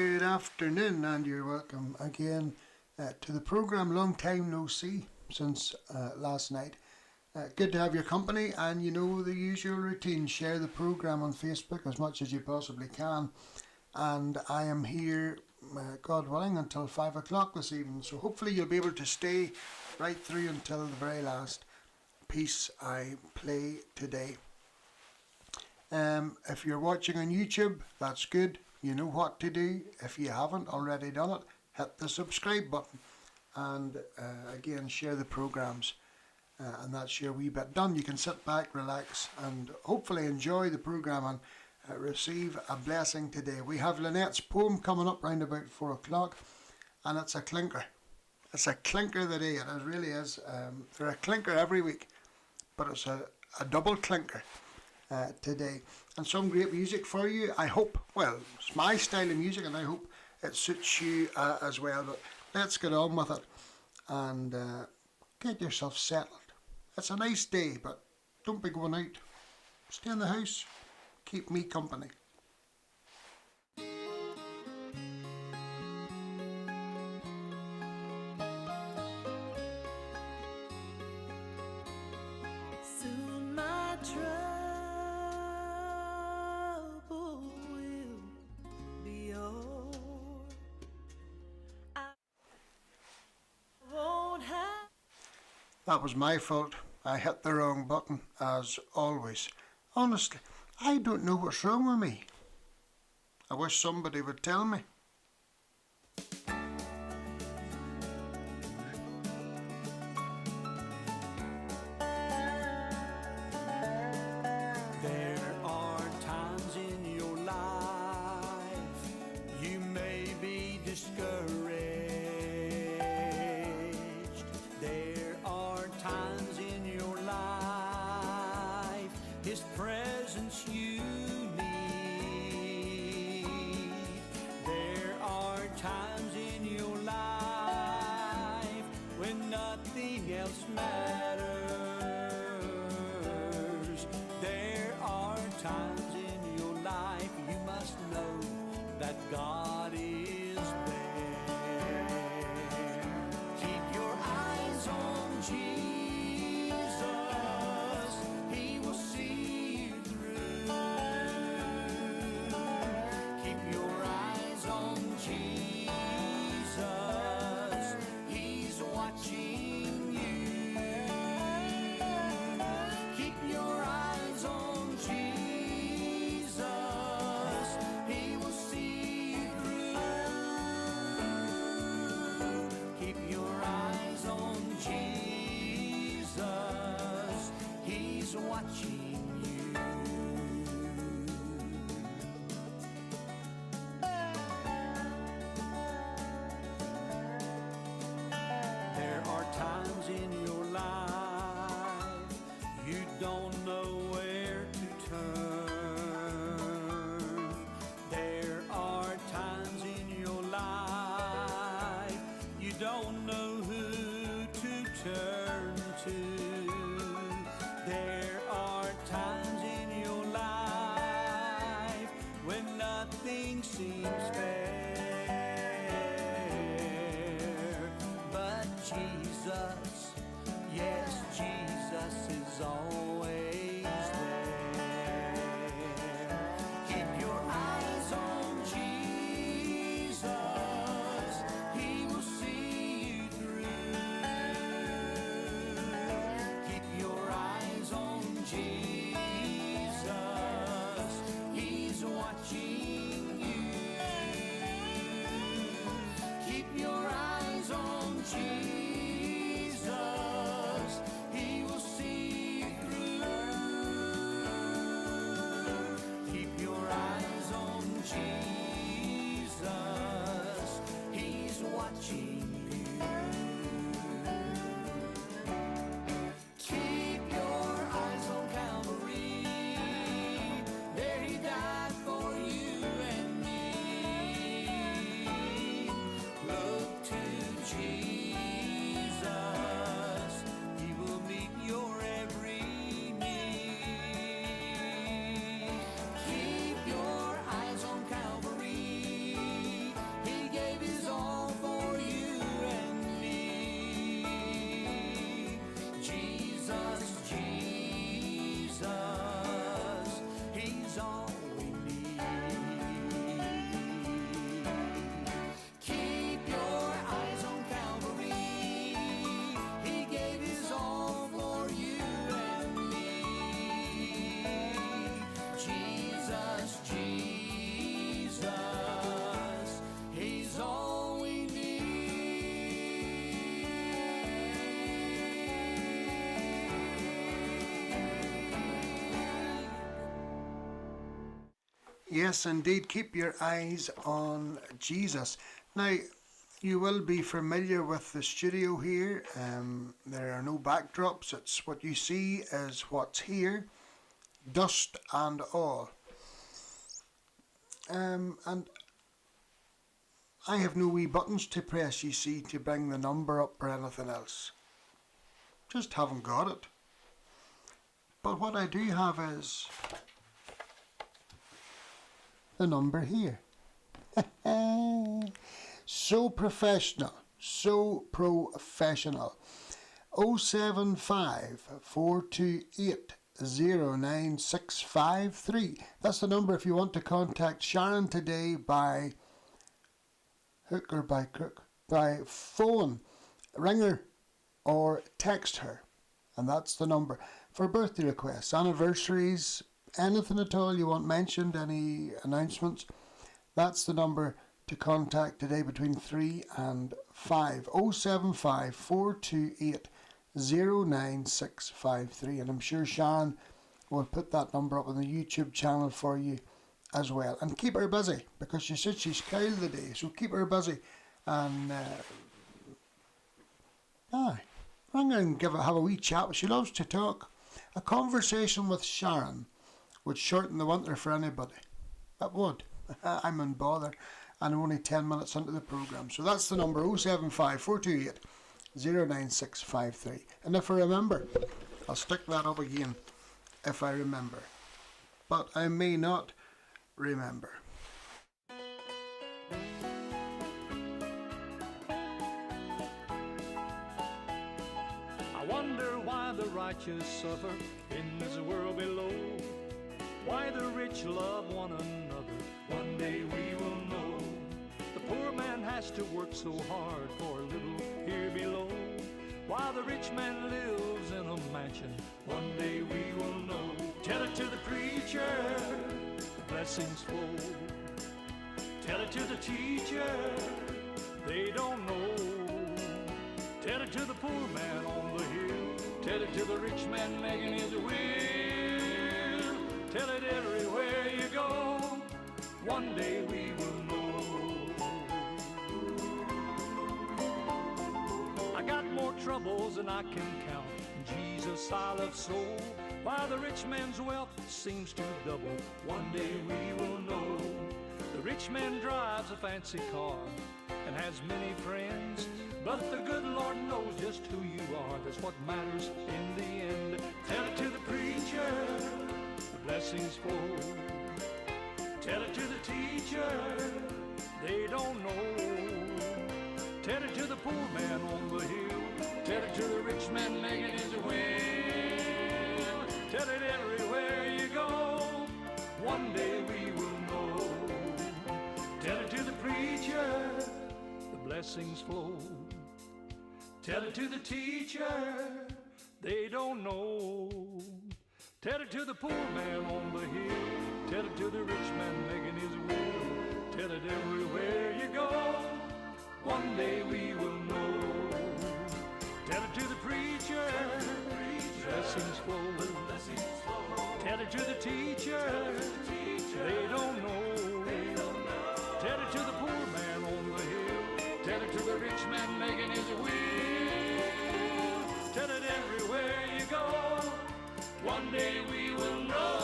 Good afternoon, and you're welcome again to the programme. Long time no see since last night. Good to have your company, and you know the usual routine. Share the programme on Facebook as much as you possibly can. And I am here, God willing, until 5 o'clock this evening. So hopefully you'll be able to stay right through until the very last piece I play today. If you're watching on YouTube, that's good. You know what to do. If you haven't already done it, hit the subscribe button. And again, share the programmes. And that's your wee bit done. You can sit back, relax, and hopefully enjoy the programme and receive a blessing today. We have Lynette's poem coming up round about 4 o'clock, and it's a clinker. It's a clinker today. It really is. They're a clinker every week, but it's a double clinker today. And some great music for you, I hope. Well, it's my style of music, and I hope it suits you as well. But let's get on with it and get yourself settled. It's a nice day, but don't be going out. Stay in the house. Keep me company. Soon my trouble will be o'er. I won't have. That was my fault. I hit the wrong button, as always. Honestly, I don't know what's wrong with me. I wish somebody would tell me. There are times in your life you may be discouraged. There are times in your life His presence you need. There are times in your life when nothing else matters. There are times in your life you must know that God is there. Keep your eyes on Jesus. He will see you through. Keep your eyes on Jesus. He's watching you. Keep your eyes on Jesus. He will see you through. Keep your eyes on Jesus. He's watching you. There are times in your life you don't know where to turn. There are times in your life you don't know who to turn to. There are times in your life when nothing seems fair. But Jesus, yes, Jesus is always there. Keep your eyes on Jesus. He will see you through. Keep your eyes on Jesus. He's watching you. Keep your eyes on Jesus. Yes, indeed. Keep your eyes on Jesus. Now, you will be familiar with the studio here. There are no backdrops. It's what you see is what's here, dust and all. And I have no wee buttons to press, you see, to bring the number up or anything else. Just haven't got it. But what I do have is the number here. So professional, so professional. 075 428 09653. That's the number if you want to contact Sharon today by hook or by crook, by phone, ring her or text her. And that's the number for birthday requests, anniversaries, anything at all you want mentioned, any announcements. That's the number to contact today between 3 and 5. 075 428 09653. And I'm sure Sharon will put that number up on the YouTube channel for you as well. And keep her busy, because she said she's Kyle the day, so keep her busy. And ring her and have a wee chat. She loves to talk. A conversation with Sharon would shorten the winter for anybody. That would. I'm in bother, and I'm only 10 minutes into the programme. So that's the number, 075 428 09653. And if I remember, I'll stick that up again if I remember. But I may not remember. I wonder why the righteous suffer in this world below. Why the rich love one another, one day we will know. The poor man has to work so hard for a little here below, while the rich man lives in a mansion, one day we will know. Tell it to the preacher, the blessings flow. Tell it to the teacher, they don't know. Tell it to the poor man on the hill. Tell it to the rich man making his will. Tell it everywhere you go. One day we will know. I got more troubles than I can count. Jesus, I love so. While the rich man's wealth seems to double, one day we will know. The rich man drives a fancy car and has many friends, but the good Lord knows just who you are. That's what matters in the end. Tell it to the preacher, the blessings flow. Tell it to the teacher, they don't know. Tell it to the poor man on the hill. Tell it to the rich man making his will. Tell it everywhere you go. One day we will know. Tell it to the preacher, the blessings flow. Tell it to the teacher, they don't know. Tell it to the poor man on the hill. Tell it to the rich man making his will. Tell it everywhere you go. One day we will know. Tell it to the preacher, blessings flow. Tell it to the teacher, they don't know. Tell it to the poor man on the hill. Tell it to the rich man making his will. Tell it everywhere you go. One day we will know.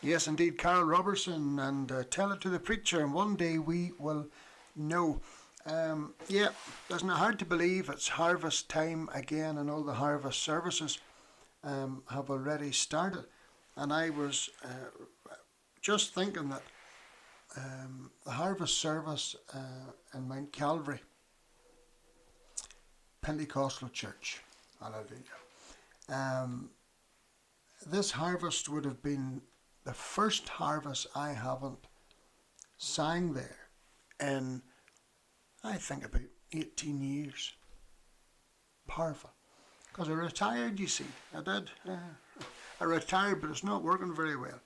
Yes, indeed, Carol Robertson, and tell it to the preacher, and one day we will know. Yeah, isn't it hard to believe it's harvest time again, and all the harvest services have already started. And I was just thinking that the harvest service in Mount Calvary Pentecostal Church, hallelujah, this harvest would have been the first harvest I haven't sang there in, I think, about 18 years. Powerful. Because I retired, you see. I did. I retired, but it's not working very well.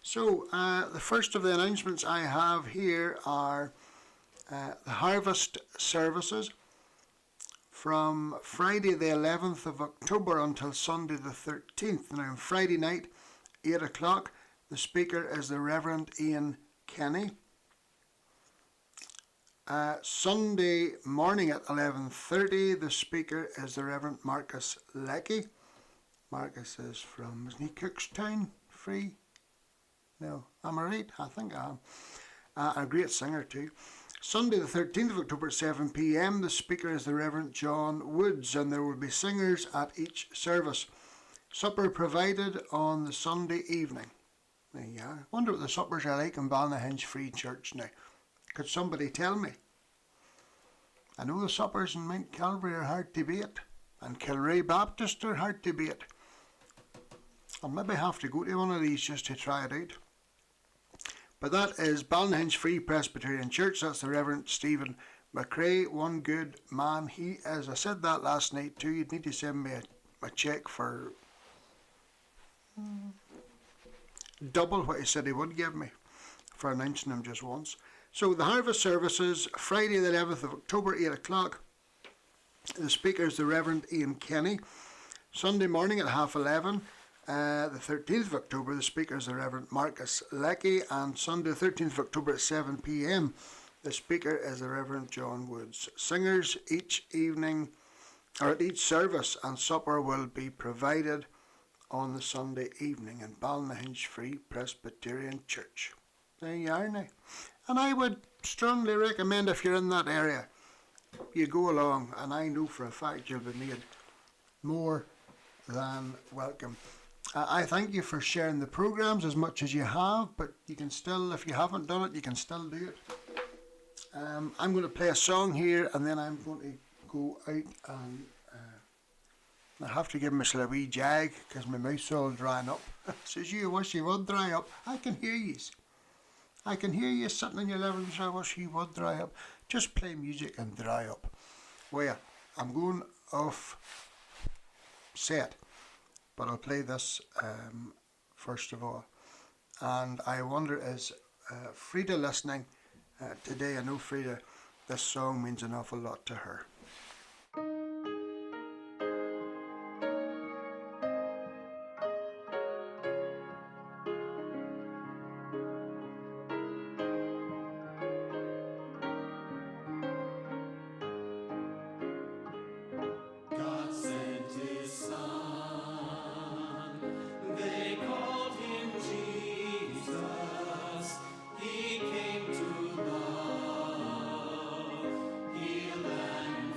So, the first of the announcements I have here are the harvest services from Friday the 11th of October until Sunday the 13th. Now, on Friday night, 8 o'clock, the speaker is the Reverend Ian Kenny. Sunday morning at 11:30, the speaker is the Reverend Marcus Leckie. Marcus is from, isn't he Cookstown? Free? No, am I right? I think I am. A great singer too. Sunday the 13th of October at 7 p.m, the speaker is the Reverend John Woods, and there will be singers at each service. Supper provided on the Sunday evening. There you are. I wonder what the suppers are like in Balnahinch Free Church now. Could somebody tell me? I know the suppers in Mount Calvary are hard to beat, and Kilray Baptist are hard to beat. I'll maybe have to go to one of these just to try it out. But that is Balnahinch Free Presbyterian Church. That's the Reverend Stephen McRae, one good man he is. I said that last night too. You'd need to send me a cheque for double what he said he would give me for announcing him just once. So the harvest services, Friday the 11th of October, 8 o'clock. The speaker is the Reverend Ian Kenny. Sunday morning at 11:30. The 13th of October, the speaker is the Reverend Marcus Leckie. And Sunday the 13th of October at 7 p.m, the speaker is the Reverend John Woods. Singers each evening, or at each service, and supper will be provided on the Sunday evening in Balnahinch Free Presbyterian Church. There you are now. And I would strongly recommend, if you're in that area, you go along, and I know for a fact you'll be made more than welcome. I thank you for sharing the programs as much as you have, but you can still, if you haven't done it, you can still do it. I'm going to play a song here, and then I'm going to go out and I have to give myself a wee jag because my mouth's all drying up. Says, you wish you would dry up. I can hear yous. I can hear you sitting in your living room, so I wish you would dry up. Just play music and dry up. Well, I'm going off set, but I'll play this first of all. And I wonder, is Frida listening today? I know Frida, this song means an awful lot to her. He came to love, heal and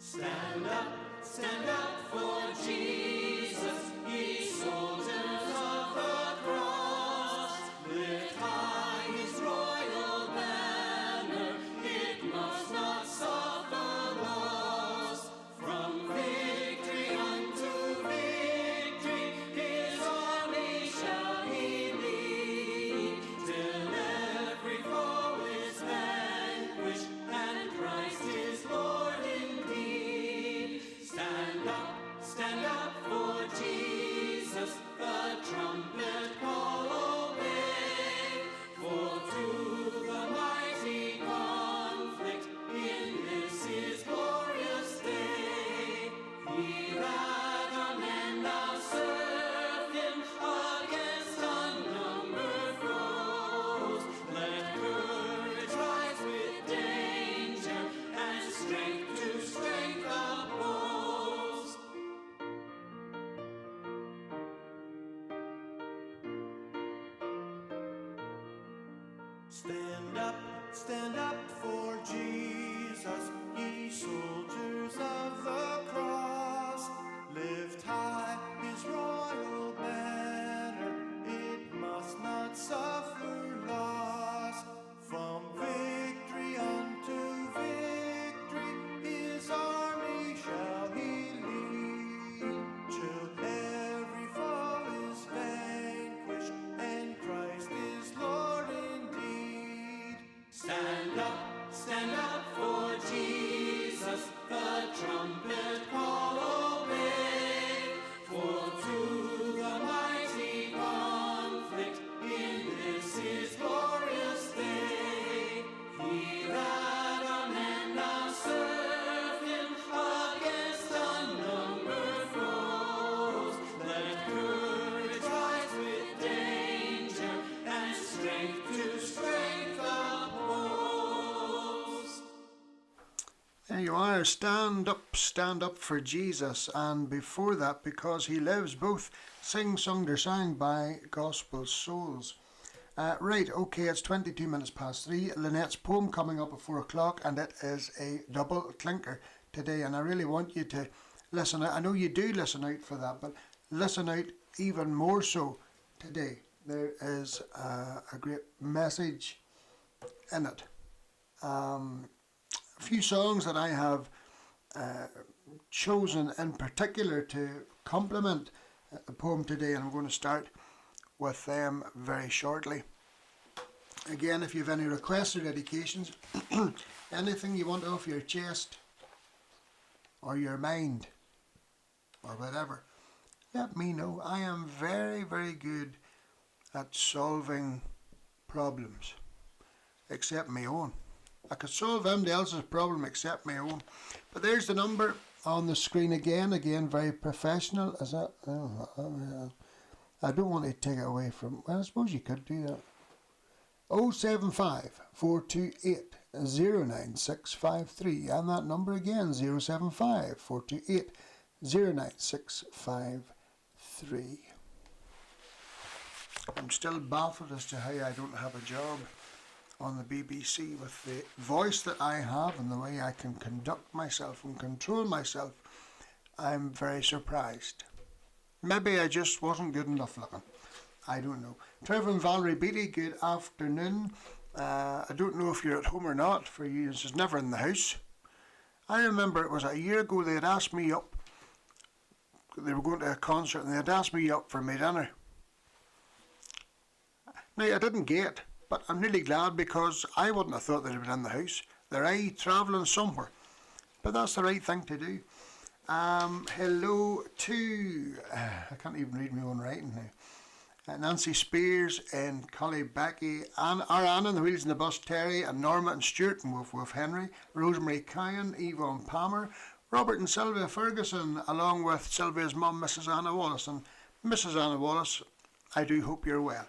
Stand up for Jesus, ye soldiers of the cross. Lift high his royal banner, it must not suffer loss. From victory unto victory, his army shall he lead, till every foe is vanquished, and Christ is Lord indeed. Stand up for Jesus, the trumpet call obey, for through the mighty conflict in this his glorious day, he that our men now serve him against unnumbered foes. Let courage rise with danger, and strength to strength oppose. Stand up for Jesus, ye soldiers of the cross. Lift high his royal banner, it must not suffer loss. From victory unto victory, his army shall he lead, till every foe is vanquished, and Christ is Lord indeed. Stand up for Jesus, the trumpet call obey, for through the mighty conflict in this his glorious day, he that our men now serve him against unnumbered foes. Let courage rise with danger, and strength to strength oppose. There you are, stand up for Jesus. And before that, because he lives, both sing, sung, or sang by Gospel Souls. Right, okay, it's 22 minutes past 3. Lynette's poem coming up at 4 o'clock, and it is a double clinker today. And I really want you to listen out. I know you do listen out for that, but listen out even more so today. There is a great message in it. A few songs that I have chosen in particular to complement the poem today, and I'm going to start with them very shortly. Again, if you have any requests or dedications, anything you want off your chest or your mind or whatever, let me know. I am very, very good at solving problems, except my own. I could solve anybody else's problem except my own. But there's the number on the screen again. Again, very professional. Is that? I don't want to take it away from. Well, I suppose you could do that. 075 428 09653. And that number again, 075 428 09653. I'm still baffled as to how I don't have a job on the BBC with the voice that I have and the way I can conduct myself and control myself. I'm very surprised. Maybe I just wasn't good enough looking. I don't know. Trevor and Valerie Beattie, good afternoon. I don't know if you're at home or not. For you, this is never in the house. I remember it was a year ago they had asked me up. They were going to a concert and they had asked me up for my dinner. Now, I didn't get, but I'm really glad because I wouldn't have thought they'd have been in the house. They're travelling somewhere. But that's the right thing to do. Hello to, I can't even read my own writing now. Nancy Spears and Collie Becky, our Anne and the Wheels in the Bus, Terry and Norma and Stuart and Wolf Henry, Rosemary Kyan, Yvonne Palmer, Robert and Sylvia Ferguson, along with Sylvia's mum, Mrs. Anna Wallace. And Mrs. Anna Wallace, I do hope you're well.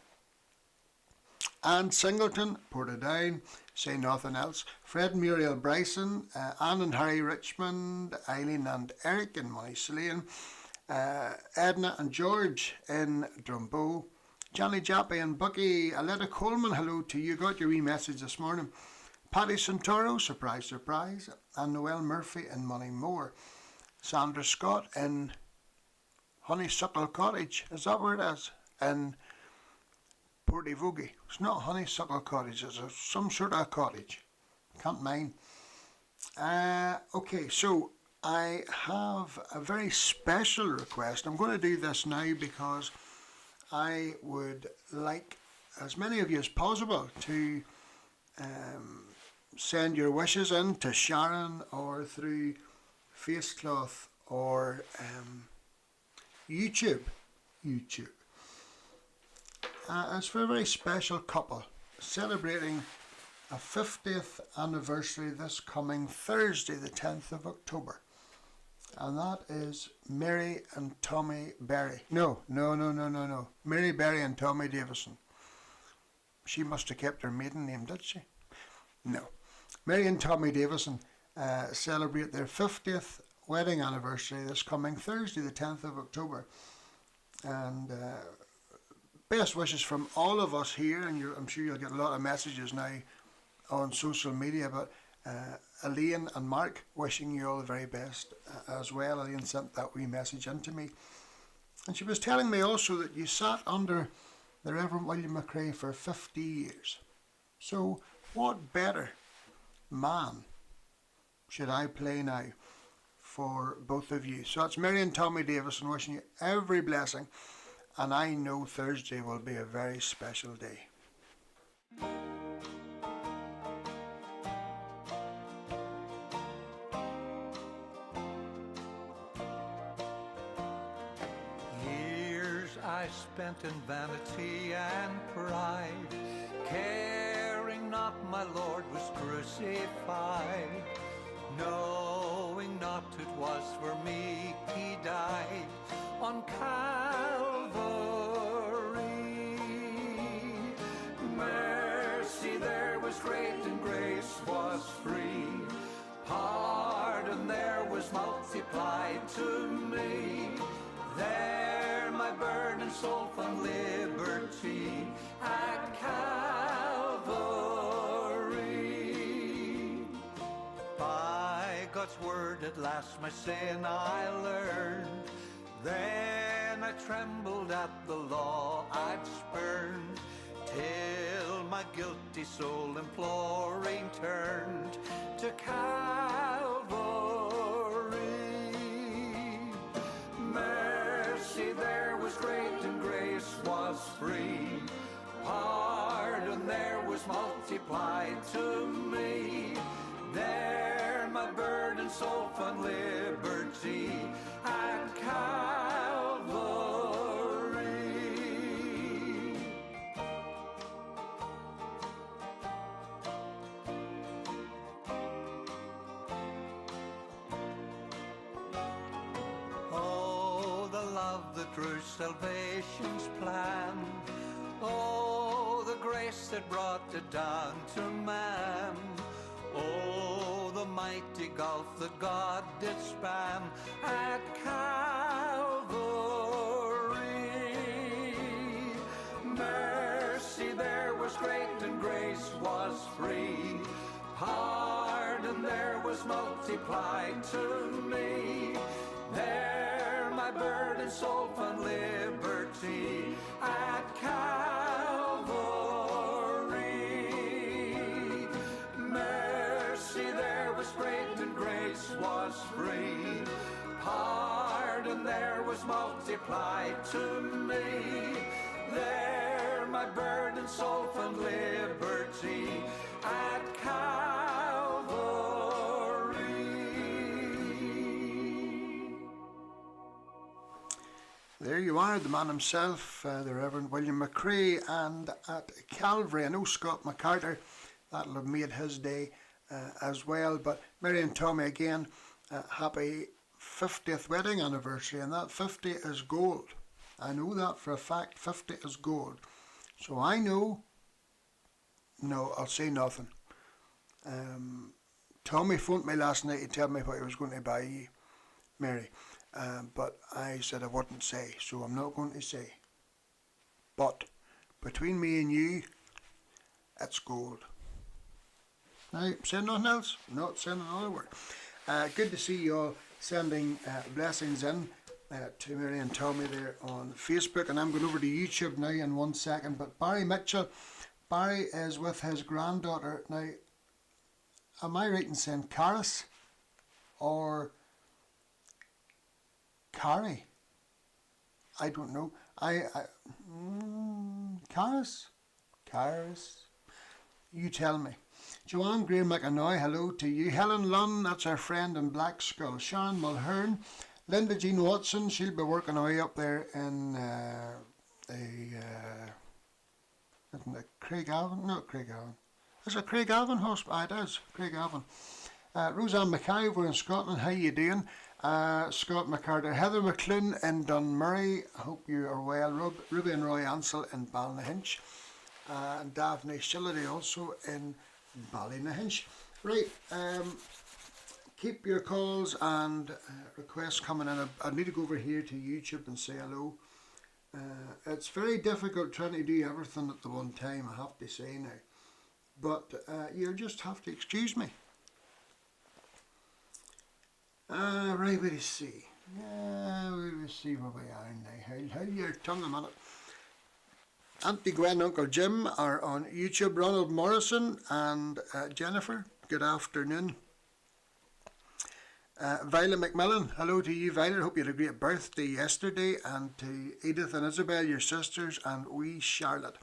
Anne Singleton, Portadown, say nothing else. Fred and Muriel Bryson, Anne and Harry Richmond, Eileen and Eric in Moneyslane, Edna and George in Drumbo, Johnny Jappy and Bucky, Aletta Coleman, hello to you, got your wee message this morning. Paddy Santoro, surprise, surprise, and Noel Murphy in Moneymore. Sandra Scott in Honeysuckle Cottage, is that where it is? In Portyvogie. It's not Honeysuckle Cottage, it's some sort of cottage. Can't mind. Okay, so I have a very special request. I'm going to do this now because I would like as many of you as possible to send your wishes in to Sharon or through Facecloth or YouTube. It's for a very special couple celebrating a 50th anniversary this coming Thursday, the 10th of October. And that is Mary and Tommy Berry. No. Mary Berry and Tommy Davison. She must have kept her maiden name, did she? No. Mary and Tommy Davison celebrate their 50th wedding anniversary this coming Thursday, the 10th of October. And best wishes from all of us here, and I'm sure you'll get a lot of messages now on social media, but Elaine and Mark wishing you all the very best as well. Elaine sent that wee message in to me. And she was telling me also that you sat under the Reverend William McRae for 50 years. So what better man should I play now for both of you? So that's Mary and Tommy Davison wishing you every blessing, and I know Thursday will be a very special day. Years I spent in vanity and pride, caring not my Lord was crucified, knowing not it was for me he died on Calvary. Mercy there was great and grace was free, pardon there was multiplied to me. There my burdened soul found liberty at Calvary. By God's word at last my sin I learned, then I trembled at the law I'd spurned, till my guilty soul imploring turned to Calvary. Mercy there was great and grace was free, pardon there was multiplied to me. There my burdened soul found liberty at Calvary. Oh, the love that drew salvation's plan, oh, the grace that brought it down to man, oh, the mighty gulf that God did span at Calvary. Mercy there was great and grace was free, pardon there was multiplied to me. There my burdened soul found liberty at Calvary. Mercy there was great and grace was free, pardon there was multiplied to me. There my burdened soul found liberty at Calvary. There you are, the man himself, the Reverend William McRae, and at Calvary. I know Scott McCarter, that'll have made his day as well. But Mary and Tommy again, happy 50th wedding anniversary, and that 50 is gold. I know that for a fact, 50 is gold. So I know, no, I'll say nothing. Tommy phoned me last night to tell me what he was going to buy you, Mary. But I said I wouldn't say, so I'm not going to say. But between me and you, it's gold. Now, say nothing else. Not saying another word. Good to see you all sending blessings in to Mary and Tommy there on Facebook. And I'm going over to YouTube now in 1 second. But Barry Mitchell, Barry is with his granddaughter. Now, am I right in saying Caris or Carrie? I don't know. Caris? You tell me. Joanne Greer McAnoy, hello to you. Helen Lunn, that's our friend in Black Skull. Sharon Mulhern. Linda Jean Watson, she'll be working away up there in isn't it Craigavon? Not Craigavon. Is it Craigavon Hospital? It is, Craigavon. Roseanne Mackay over in Scotland, how you doing? Scott McCarter. Heather McClune in Dunmurray, I hope you are well. Ruby and Roy Ansell in Ballynahinch. And Daphne Shillity also in Ballynahinch. Right, keep your calls and requests coming in. I need to go over here to YouTube and say hello. It's very difficult trying to do everything at the one time, I have to say now. But you'll just have to excuse me. Right, we'll see. We'll see where we are now. Hold your tongue a minute. Auntie Gwen, Uncle Jim are on YouTube. Ronald Morrison and Jennifer, good afternoon. Violet McMillan, hello to you, Violet. Hope you had a great birthday yesterday. And to Edith and Isabel, your sisters, and wee Charlotte.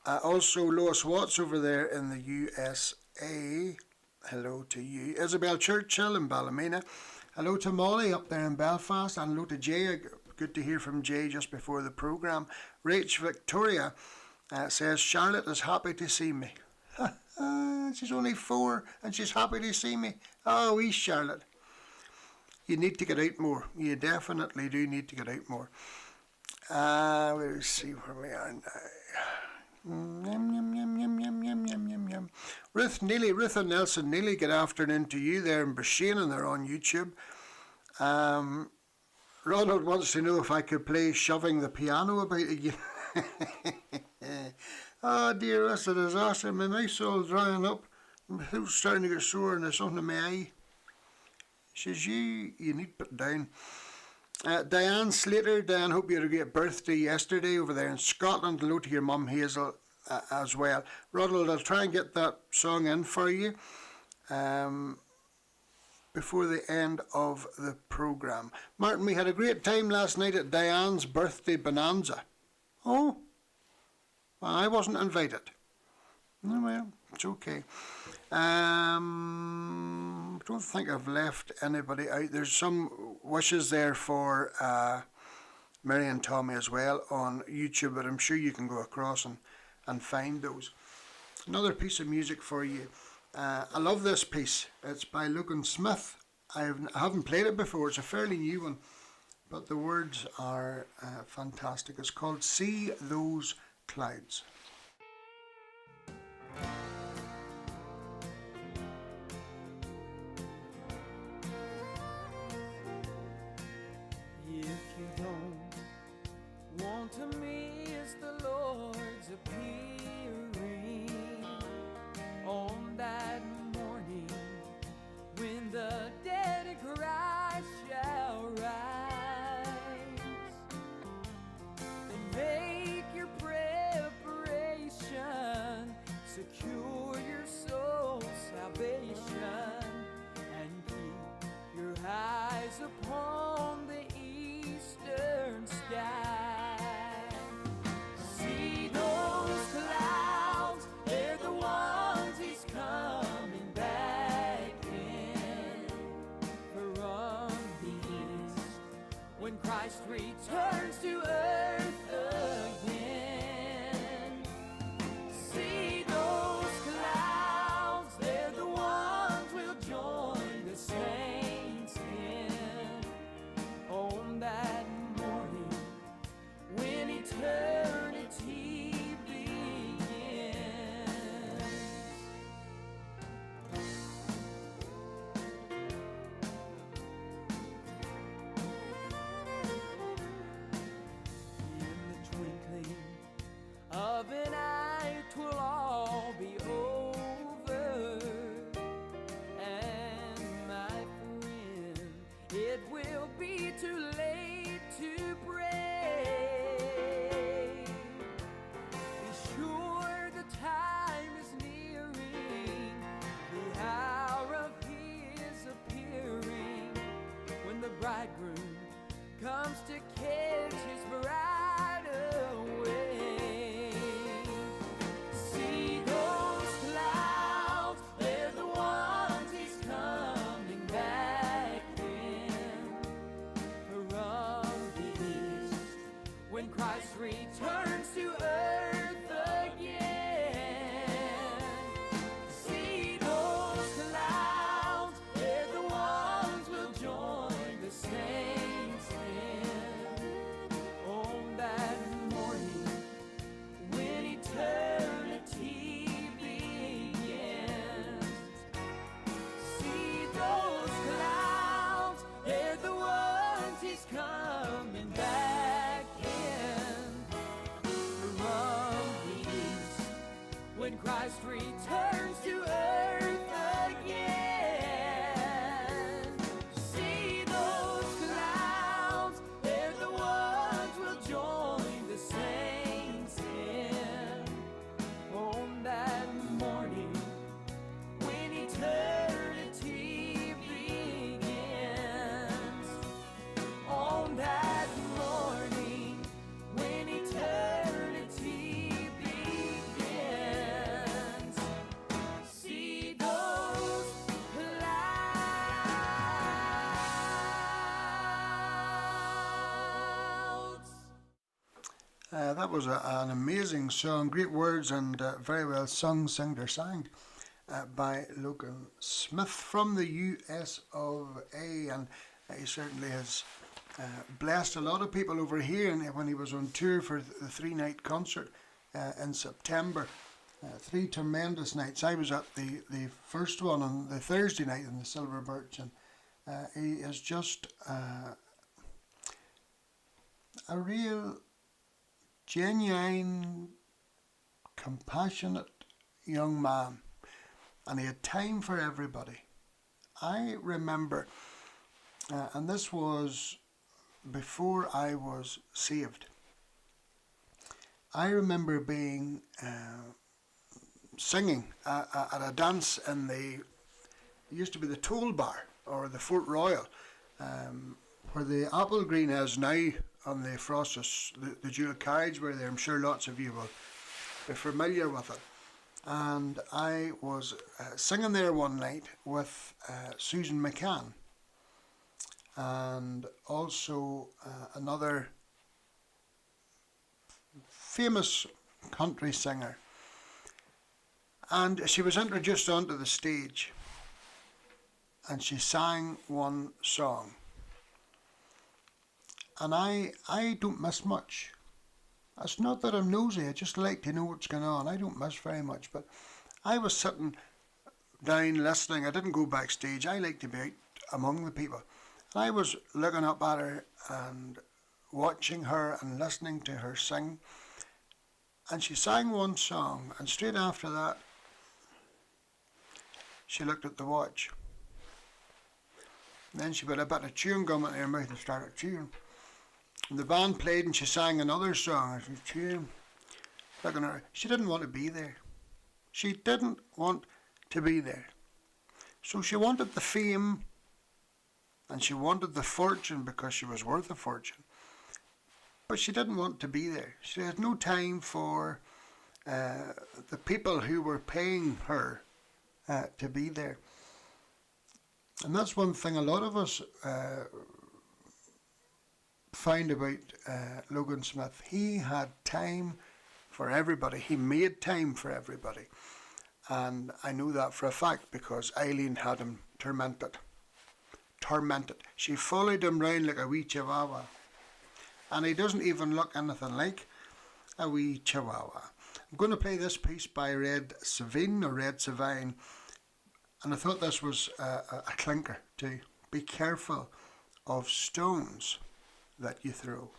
Also, Lois Watts over there in the USA. Hello to you. Isabel Churchill in Ballymena. Hello to Molly up there in Belfast. And hello to Jay. Good to hear from Jay just before the programme. Rach Victoria says, Charlotte is happy to see me. She's only 4 and she's happy to see me. Oh, wee Charlotte. You need to get out more. You definitely do need to get out more. We'll see where we are now. Ruth Neely, Ruth and Nelson Neely, good afternoon to you there in Bashane, and they're on YouTube. Ronald wants to know if I could play Shoving the Piano about again. Oh dear, that's a disaster. My mouth's all drying up. My throat's starting to get sore and there's something in my eye. She says, you need to put it down. Diane Slater, Diane, hope you had a great birthday yesterday over there in Scotland. Hello to your mum Hazel as well. Ronald, I'll try and get that song in for you before the end of the programme. Martin, we had a great time last night at Diane's birthday bonanza. Oh, well, I wasn't invited. Oh, well, it's okay. Don't think I've left anybody out. There's some wishes there for Mary and Tommy as well on YouTube, but I'm sure you can go across and find those. Another piece of music for you. I love this piece. It's by Logan Smith. I haven't played it before. It's a fairly new one, but the words are fantastic. It's called See Those Clouds. If you don't want to miss the Lord's appearing on that morning when the dead in Christ shall rise, then make your preparation, secure your soul's salvation, and keep your eyes upon the eastern sky. See those clouds, they're the ones he's coming back in from the east, when Christ returns to earth again. See those clouds, Christ returns to earth again. See those clouds, they're the ones we'll join the saints in. On that morning when eternity begins. On that morning when eternity begins. See those clouds. That was an amazing song, great words, and very well sung, sang by Logan Smith from the US of A. And he certainly has blessed a lot of people over here. And when he was on tour for the 3-night concert in September, 3 tremendous nights. I was at the first one on the Thursday night in the Silver Birch, and he is just a real genuine, compassionate young man, and he had time for everybody. I remember, and this was before I was saved, I remember being singing at a dance in it used to be the Toll Bar, or the Fort Royal, where the apple green is now on the Frostus, the dual carriageway there. I'm sure lots of you will be familiar with it. And I was singing there one night with Susan McCann, and also another famous country singer. And she was introduced onto the stage, and she sang one song. And I don't miss much. It's not that I'm nosy, I just like to know what's going on. I don't miss very much, but I was sitting down listening. I didn't go backstage. I like to be out among the people. And I was looking up at her and watching her and listening to her sing. And she sang one song, and straight after that, she looked at the watch. And then she put a bit of chewing gum in her mouth and started chewing. And the band played and she sang another song and she was chewing. Looking at her. She didn't want to be there. She didn't want to be there. So she wanted the fame and she wanted the fortune because she was worth a fortune. But she didn't want to be there. She had no time for the people who were paying her to be there. And that's one thing a lot of us find about Logan Smith. He had time for everybody. He made time for everybody. And I know that for a fact because Eileen had him tormented. She followed him round like a wee chihuahua. And he doesn't even look anything like a wee chihuahua. I'm going to play this piece by Red Savine. And I thought this was a clinker too. Be careful of stones that you throw.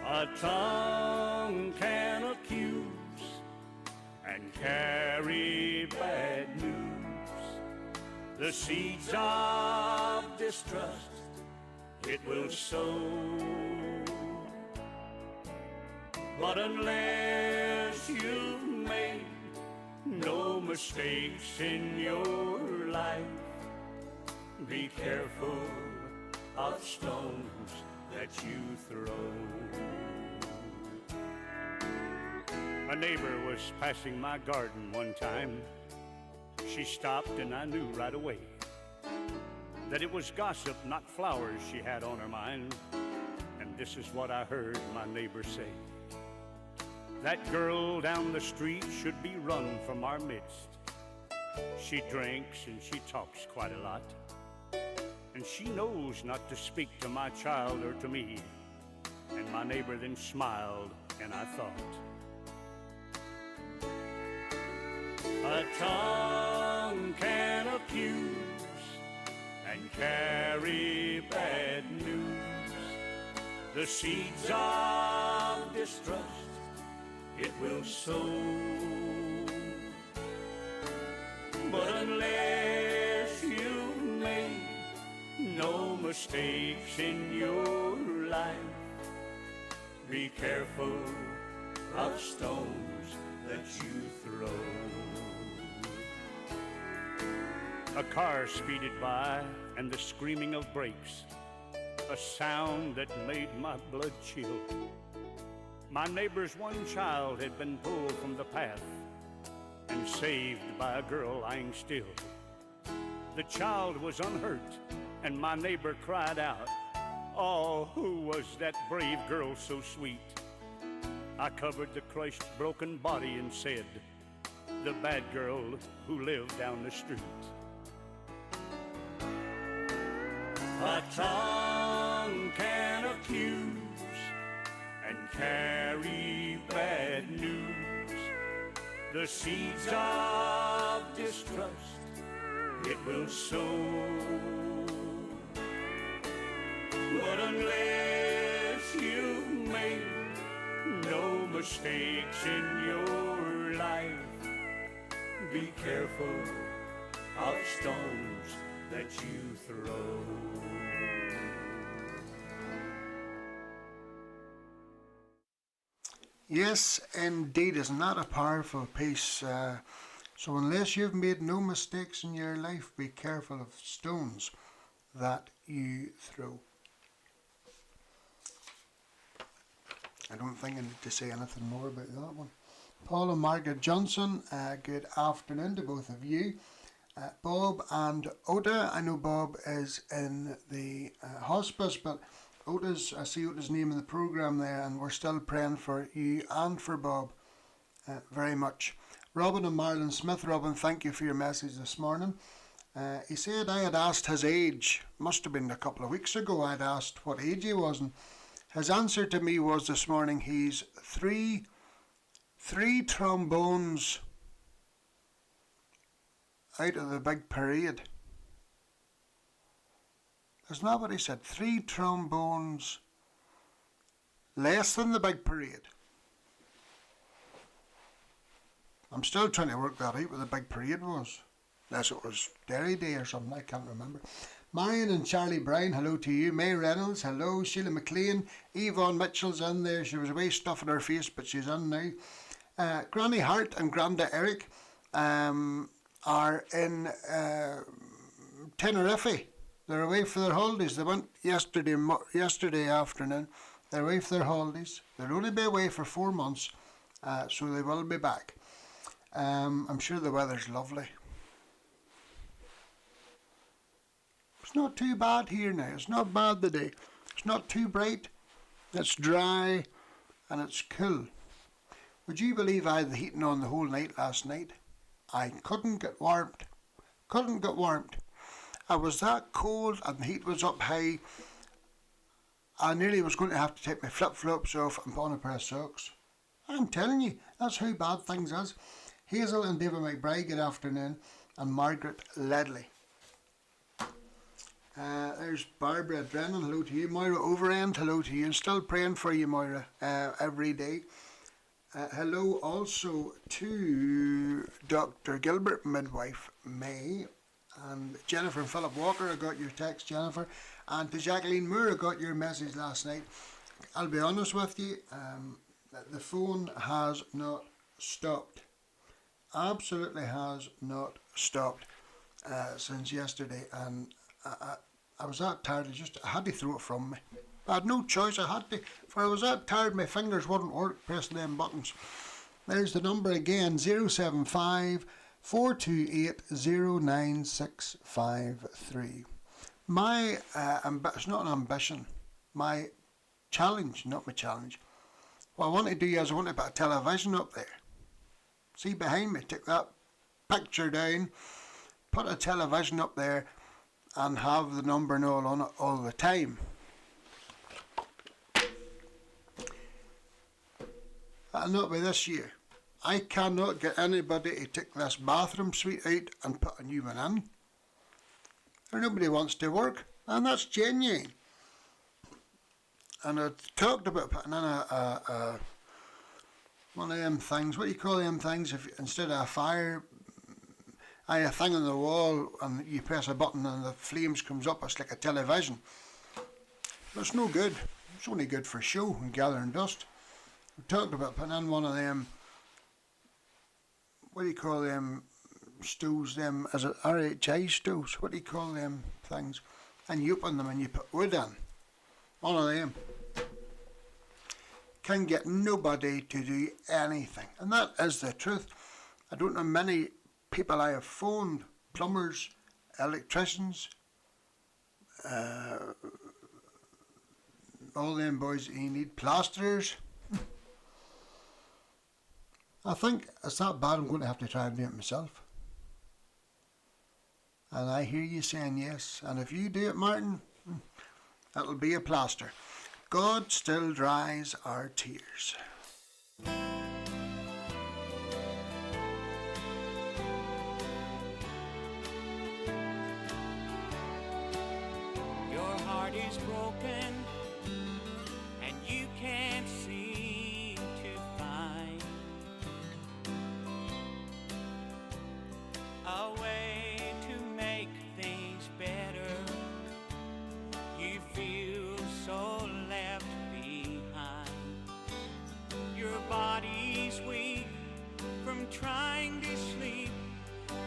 A tongue can accuse and carry bad news. The seeds of distrust it will sow. But unless you've made no mistakes in your life, be careful of stones that you throw. A neighbor was passing my garden one time. She stopped and I knew right away that it was gossip, not flowers she had on her mind. And this is what I heard my neighbor say: that girl down the street should be run from our midst. She drinks and she talks quite a lot, and she knows not to speak to my child or to me. And my neighbor then smiled, and I thought, a tongue can accuse and carry bad news. the seeds of distrust it will sow. But unless you've made no mistakes in your life, be careful of stones that you throw. A car speeded by and the screaming of brakes, a sound that made my blood chill. My neighbor's one child had been pulled from the path and saved by a girl lying still. The child was unhurt, and my neighbor cried out, "Oh, who was that brave girl so sweet?" I covered the crushed, broken body and said, "The bad girl who lived down the street." A tongue can accuse and carry bad news, the seeds of distrust it will sow. But unless you've made no mistakes in your life, be careful of stones that you throw. Yes, indeed, isn't that a powerful piece? So unless you've made no mistakes in your life, be careful of stones that you throw. I don't think I need to say anything more about that one. Paul and Margaret Johnson, good afternoon to both of you. Bob and Oda, I know Bob is in the hospice, but I see Oda's name in the programme there, and we're still praying for you and for Bob very much. Robin and Marlon Smith. Robin, thank you for your message this morning. He said I had asked his age, must have been a couple of weeks ago, I'd asked what age he was, and his answer to me was this morning, he's three trombones out of the big parade. Isn't that what he said? 3 trombones less than the big parade. I'm still trying to work that out what the big parade was. Unless it was Dairy Day or something, I can't remember. Marion and Charlie Brown, hello to you. May Reynolds, hello. Sheila McLean, Yvonne Mitchell's in there. She was away stuffing her face, but she's in now. Granny Hart and Granda Eric are in Tenerife. They're away for their holidays. They went yesterday afternoon. They're away for their holidays. They'll only be away for 4 months, so they will be back. I'm sure the weather's lovely. It's not too bad here now. It's not bad today. It's not too bright. It's dry and it's cool. Would you believe I had the heating on the whole night last night? I couldn't get warmed. I was that cold and the heat was up high. I nearly was going to have to take my flip-flops off and put on a pair of socks. I'm telling you, that's how bad things is. Hazel and David McBride, good afternoon, and Margaret Ledley. There's Barbara Drennan, hello to you. Moira Overend, hello to you. And still praying for you, Moira, every day. Hello also to Dr. Gilbert, midwife May, and Jennifer and Philip Walker. I got your text, Jennifer. And to Jacqueline Moore, I got your message last night. I'll be honest with you, the phone has not stopped. Absolutely has not stopped since yesterday, and I was that tired. I had to throw it from me. I had no choice. I had to. For I was that tired, my fingers wouldn't work pressing them buttons. There's the number again: 075 428 09653. My it's not an ambition. My challenge, not my challenge. What I want to do is I want to put a television up there. See behind me, take that picture down, put a television up there and have the number and all on it all the time. That'll not be this year. I cannot get anybody to take this bathroom suite out and put a new one in. Or nobody wants to work, and that's genuine. and I talked about putting in one of them things. What do you call them things? If instead of a fire, a thing on the wall, and you press a button and the flames comes up. It's like a television. But it's no good. It's only good for show and gathering dust. We talked about putting in one of them. What do you call them stoves? Them, is it RHI stoves? What do you call them things? And you open them and you put wood in. One of them. Can get nobody to do anything, and that is the truth. I don't know many people I have phoned, plumbers, electricians, all them boys. You need plasterers. I think it's that bad I'm going to have to try and do it myself. And I hear you saying yes, and if you do it, Martin, it'll be a plaster. God still dries our tears. Your heart is broken and you can't seem to find a way to make things better. You feel so left behind. Your body's weak from trying to sleep,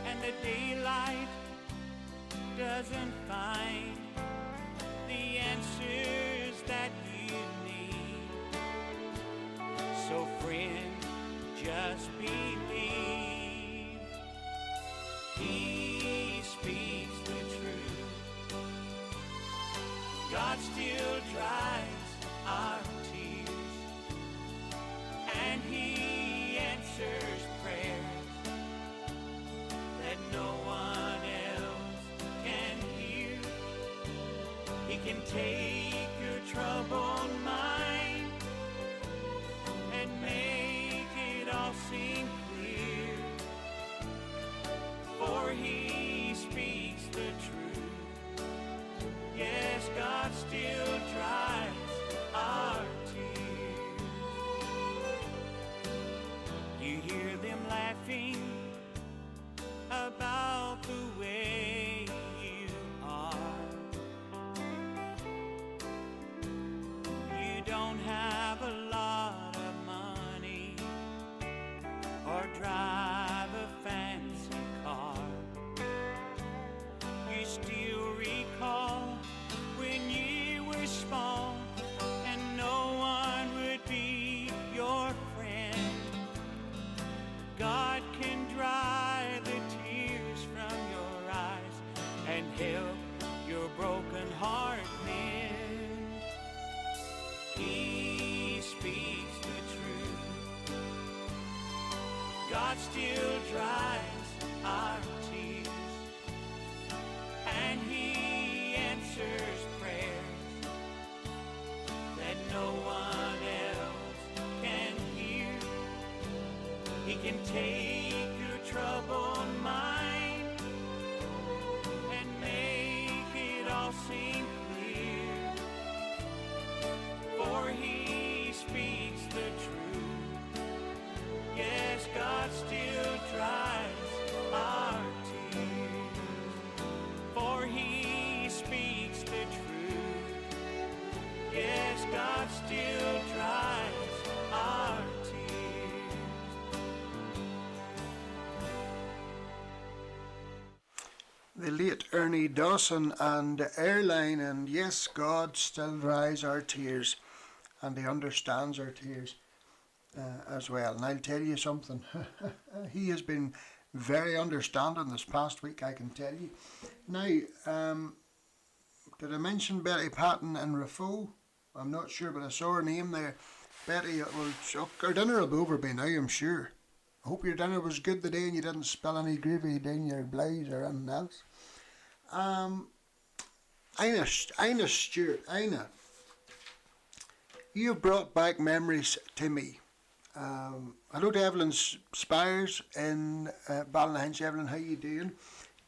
and the daylight doesn't find the answers that you need. So friend, just believe He speaks the truth. God still dries our tears, and He answers prayers that no one else can hear. He can take your troubled mind and make it all seem clear, for He speaks the truth. Yes, God still dries our tears. You hear them laughing about the way you are. You don't have a lot of money or drive a fancy car. You still recall when you were small and no one would be your friend. God can dry the tears from your eyes and help your broken heart mend. He speaks the truth. God still dries our tears, and He answers prayers that no one else can hear. He can take your troubled mind and make it all seem clear, for He speaks the truth. Yes, God still dries our tears, for He speaks the truth. Yes, God still dries our tears. The late Ernie Dawson and Airline, and yes, God still dries our tears, and He understands our tears as well. And I'll tell you something, He has been very understanding this past week, I can tell you. Now, did I mention Betty Patton and Rafo? I'm not sure, but I saw her name there. Betty, well, her dinner will be over by now, I'm sure. I hope your dinner was good today and you didn't spill any gravy down your blouse or anything else. Ina Stewart, Ina, you've brought back memories to me. Hello to Evelyn Spires in Ballynahinch. Evelyn, how you doing?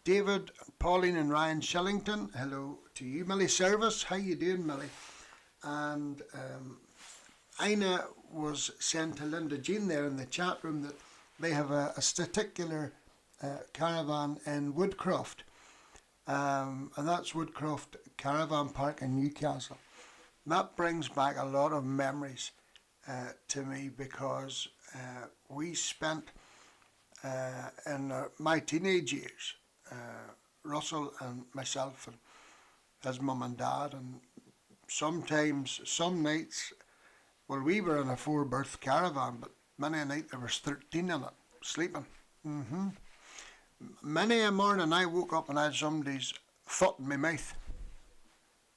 David, Pauline and Ryan Shillington, hello to you. Millie Service, how you doing, Millie? and Ina was saying to Linda Jean there in the chat room that they have a staticular caravan in Woodcroft, and that's Woodcroft Caravan Park in Newcastle. That brings back a lot of memories to me, because we spent in my teenage years, Russell and myself and his mum and dad, and sometimes, some nights, well, we were in a 4-berth caravan, but many a night there was 13 in it, sleeping. Many a morning I woke up and I had somebody's foot in my mouth.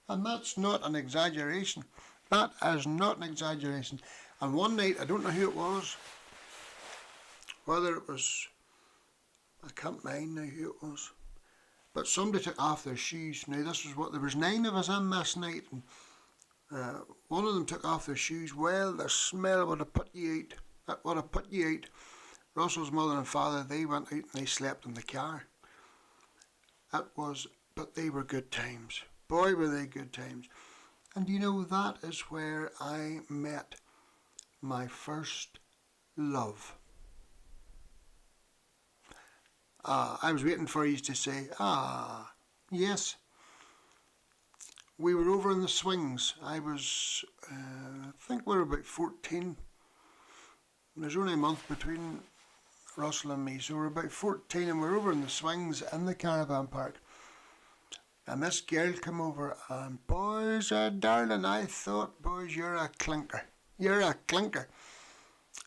And that's not an exaggeration. That is not an exaggeration. And one night, I don't know who it was, whether it was, I can't mind now who it was, but somebody took off their shoes. Now this was what, there was 9 of us in this night, and one of them took off their shoes. Well, the smell would have put you out. That would have put you out. Russell's mother and father, they went out and they slept in the car. That was, but they were good times. Boy, were they good times. And you know, that is where I met my first love. I was waiting for you to say, yes. We were over in the swings. I was, I think we were about 14. There's only a month between Russell and me, so we're about 14, and we're over in the swings in the caravan park. And this girl came over, and boys, darling, I thought, boys, you're a clinker. You're a clinker.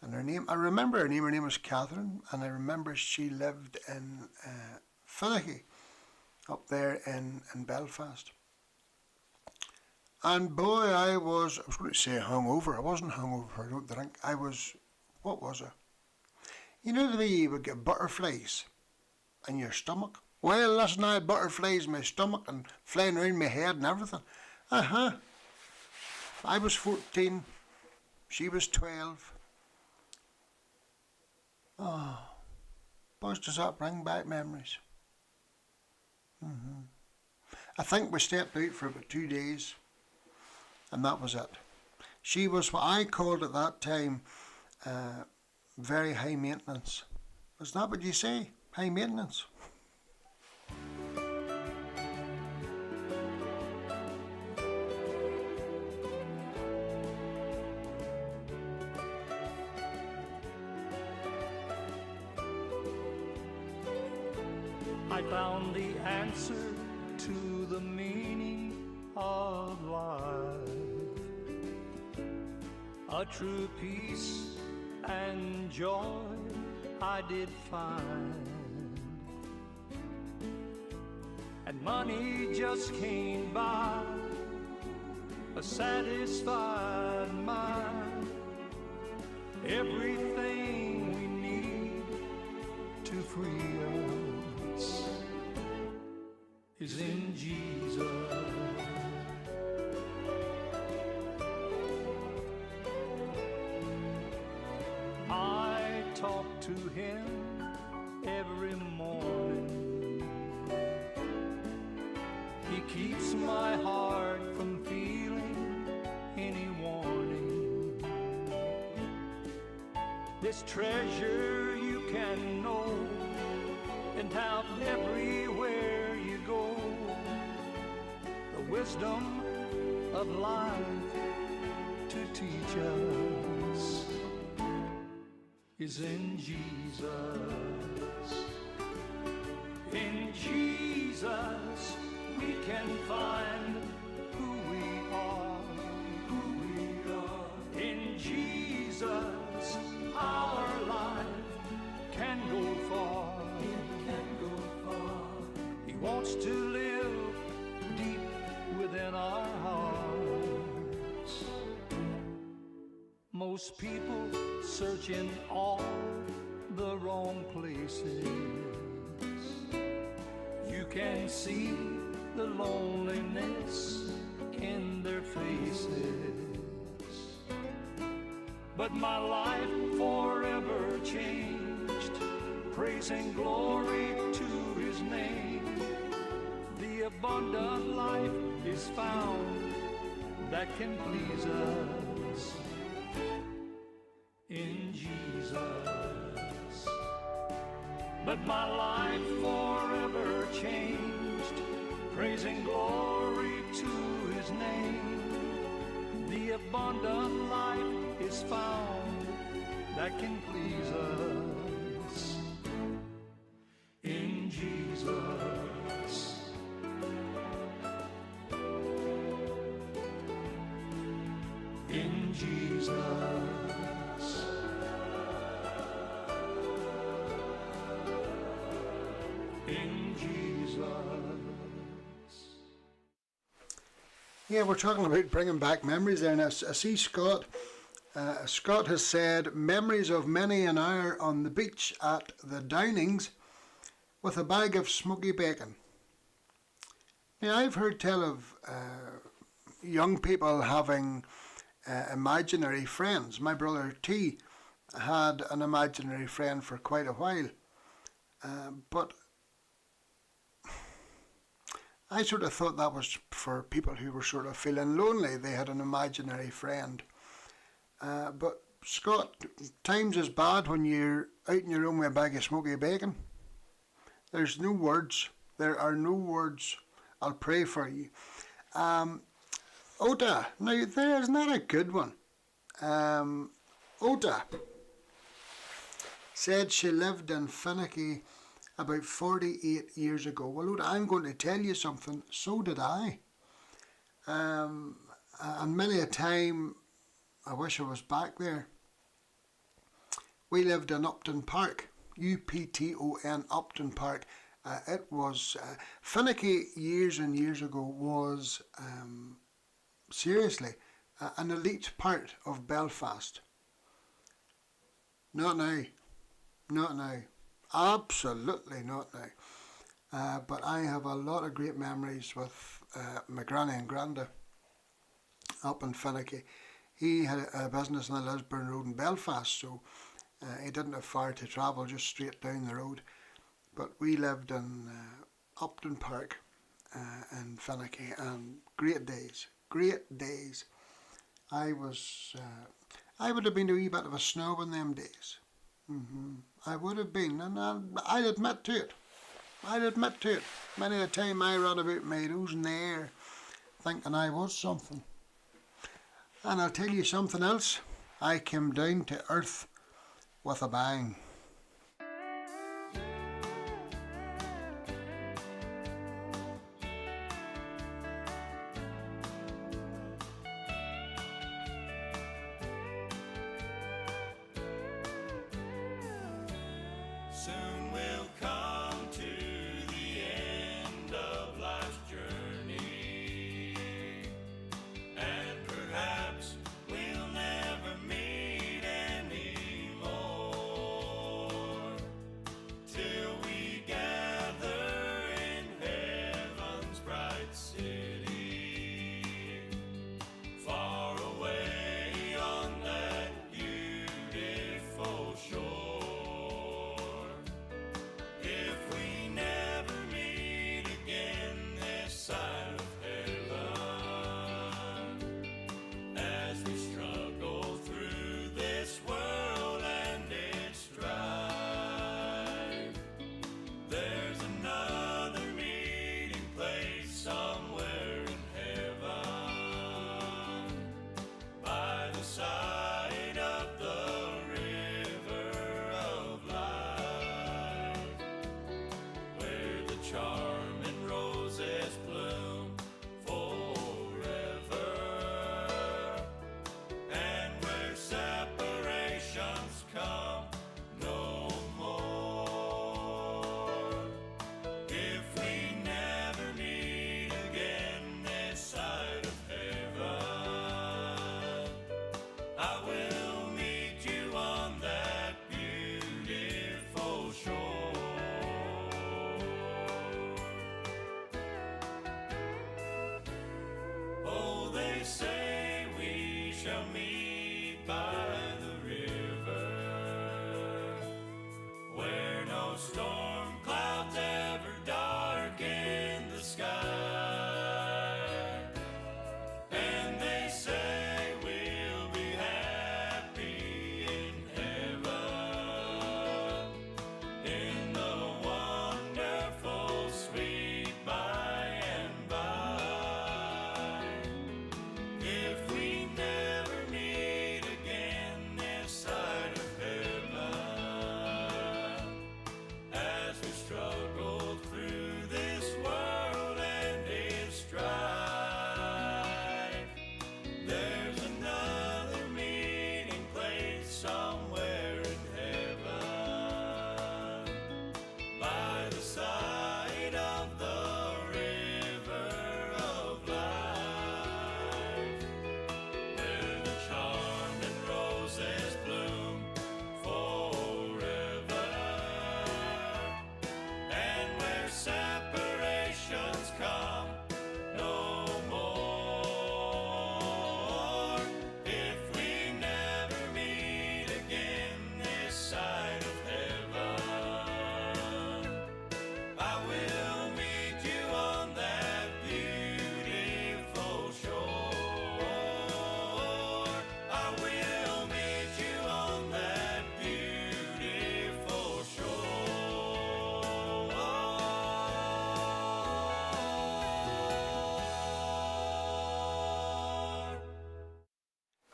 And her name, I remember her name was Catherine, and I remember she lived in Finnehy, up there in Belfast. And boy, I was going to say hungover. I wasn't hungover, I don't drink. I was, what was I? You know the way you would get butterflies in your stomach? Well, listen, I had butterflies in my stomach and flying around my head and everything. I was 14, she was 12. Oh, boys, does that bring back memories? I think we stepped out for about 2 days, and that was it. She was what I called at that time very high maintenance. Is that what you say? High maintenance? I found the answer to the meaning of life, a true peace and joy I did find, and money just can't buy a satisfied mind. Everything we need to free us is in Jesus. I talk to him every morning. He keeps my heart from feeling any warning. This treasure you can know and have everywhere you go. The wisdom of life to teach us is in Jesus. In Jesus we can find who we are, who we are. In Jesus our life can go far. It can go far. He wants to live deep within our hearts. Most people search in all the wrong places. You can see the loneliness in their faces. But my life forever changed, praising glory to his name. The abundant life is found that can please us in Jesus. But my life forever changed, praising glory to his name. The abundant life is found that can please us in Jesus. In Jesus. In Jesus. Yeah, we're talking about bringing back memories there. Now, I see Scott. Scott has said, memories of many an hour on the beach at the Downings with a bag of smoky bacon. Now, I've heard tell of young people having imaginary friends. My brother T had an imaginary friend for quite a while. But I sort of thought that was for people who were sort of feeling lonely. They had an imaginary friend. But Scott, times is bad when you're out in your room with a bag of smoky bacon. There's no words. There are no words. I'll pray for you. Ota, now there's not a good one. Ota said she lived in Finicky about 48 years ago. Well, Ota, I'm going to tell you something. So did I. And many a time I wish I was back there. We lived in Upton Park, Upton, Upton Park. It was Finicky years and years ago was seriously an elite part of Belfast. Not now, not now, absolutely not now. But I have a lot of great memories with my granny and granda up in Finicky. He had a business on the Lisburn Road in Belfast, so he didn't have far to travel, just straight down the road. But we lived in Upton Park in Finicky, and great days, great days. I would have been a wee bit of a snob in them days. I would have been, and I'd admit to it. I'd admit to it. Many a time I ran about meadows in the air, thinking I was something. And I'll tell you something else. I came down to earth with a bang. Soon we'll come to the end of life's journey, and perhaps we'll never meet anymore.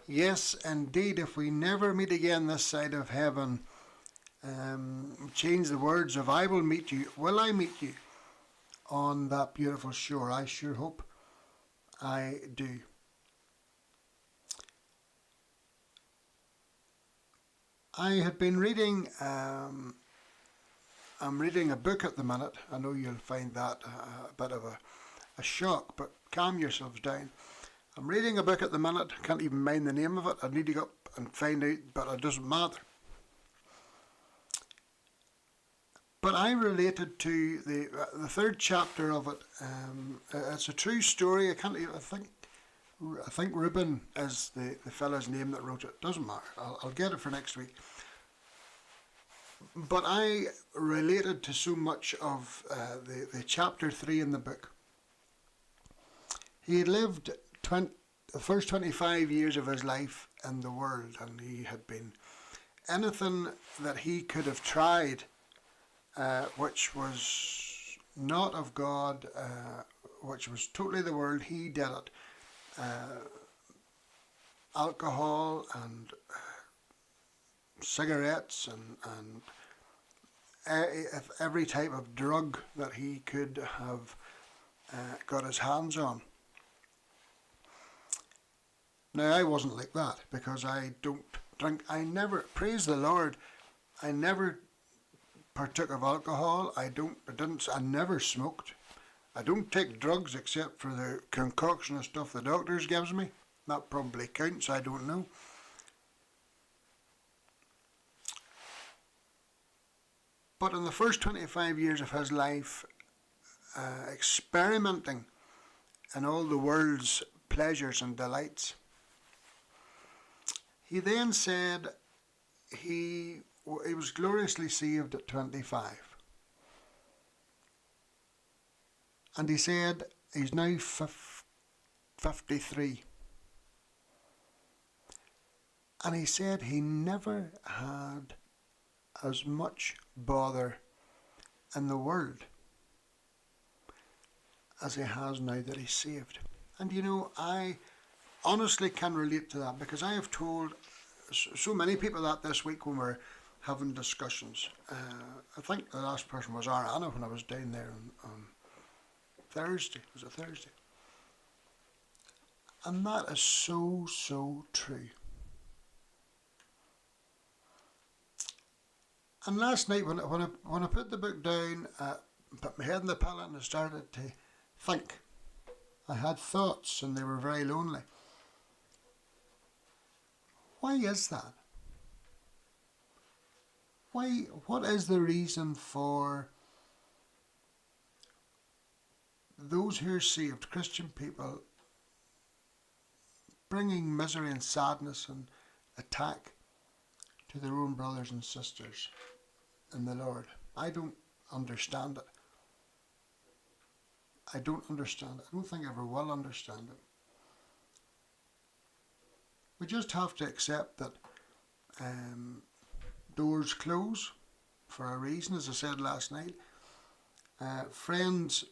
Yes, indeed, if we never meet again this side of heaven, change the words of I will meet you, will I meet you on that beautiful shore? I sure hope I do. I had been reading, I'm reading a book at the minute. I know you'll find that a bit of a shock, but calm yourselves down. I'm reading a book at the minute, can't even mind the name of it. I need to go up and find out, but it doesn't matter. But I related to the third chapter of it. It's a true story. I think Reuben is the fellow's name that wrote it. Doesn't matter. I'll get it for next week. But I related to so much of the chapter 3 in the book. He had lived the first 25 years of his life in the world, and he had been anything that he could have tried, which was not of God, which was totally the world. He did it. Alcohol and cigarettes and every type of drug that he could have got his hands on. Now, I wasn't like that because I don't drink. I never, praise the Lord, I never partook of alcohol. I never smoked. I don't take drugs except for the concoction of stuff the doctors gives me. That probably counts, I don't know. But in the first 25 years of his life, experimenting in all the world's pleasures and delights, he then said he was gloriously saved at 25. And he said he's now 53. And he said he never had as much bother in the world as he has now that he's saved. And you know, I honestly can relate to that because I have told so many people that this week when we're having discussions. I think the last person was Ariana when I was down there on Thursday. Was it Thursday? And that is so, so true. And last night when I put the book down, put my head in the pillow and I started to think. I had thoughts and they were very lonely. Why is that? What is the reason for those who are saved, Christian people, bringing misery and sadness and attack to their own brothers and sisters in the Lord? I don't understand it. I don't understand it. I don't think I ever will understand it. We just have to accept that doors close for a reason, as I said last night. Friends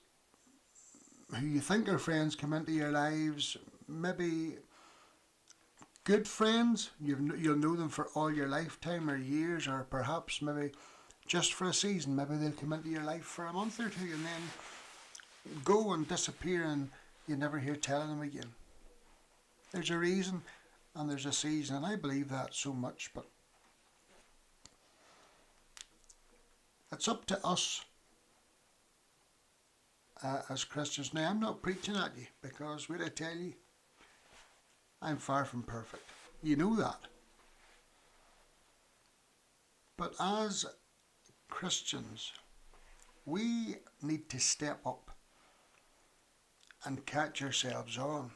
who you think are friends come into your lives, maybe good friends, you'll know them for all your lifetime or years, or perhaps maybe just for a season. Maybe they'll come into your life for a month or two and then go and disappear and you never hear tell of them again. There's a reason and there's a season, and I believe that so much, but it's up to us as Christians. Now, I'm not preaching at you because, what I tell you, I'm far from perfect. You know that. But as Christians, we need to step up and catch ourselves on.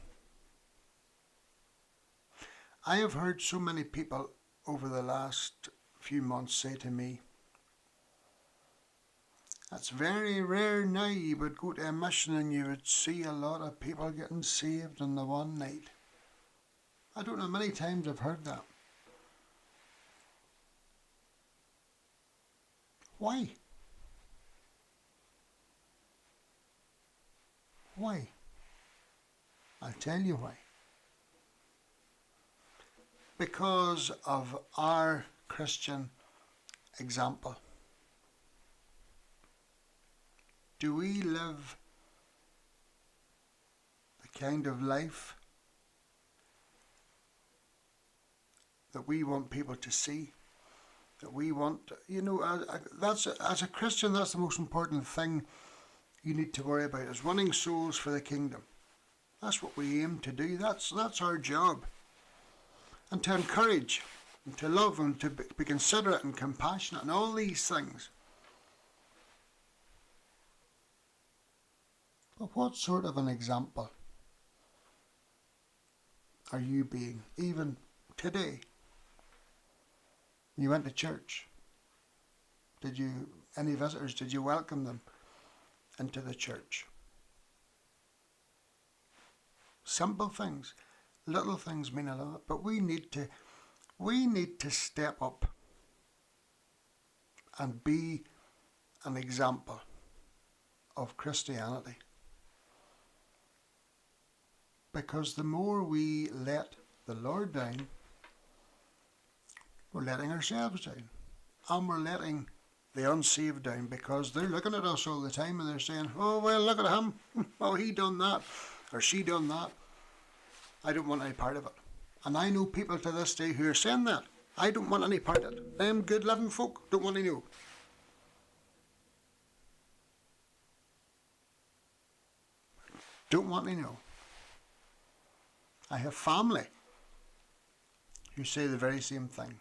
I have heard so many people over the last few months say to me, "It's very rare now you would go to a mission and you would see a lot of people getting saved in the one night." I don't know, many times I've heard that. Why? Why? I'll tell you why. because of our Christian example. Do we live the kind of life that we want people to see? That we want, that's as a Christian, that's the most important thing you need to worry about, is winning souls for the kingdom. That's what we aim to do. That's our job. And to encourage, and to love, and to be considerate and compassionate, and all these things. But what sort of an example are you being, even today? You went to church. Any visitors, did you welcome them into the church? Simple things, little things mean a lot, but we need to step up and be an example of Christianity. Because the more we let the Lord down, we're letting ourselves down. And we're letting the unsaved down, because they're looking at us all the time and they're saying, oh, well, look at him. Oh, he done that. Or she done that. I don't want any part of it. And I know people to this day who are saying that. I don't want any part of it. Them good living folk don't want to know. Don't want to know. I have family who say the very same thing.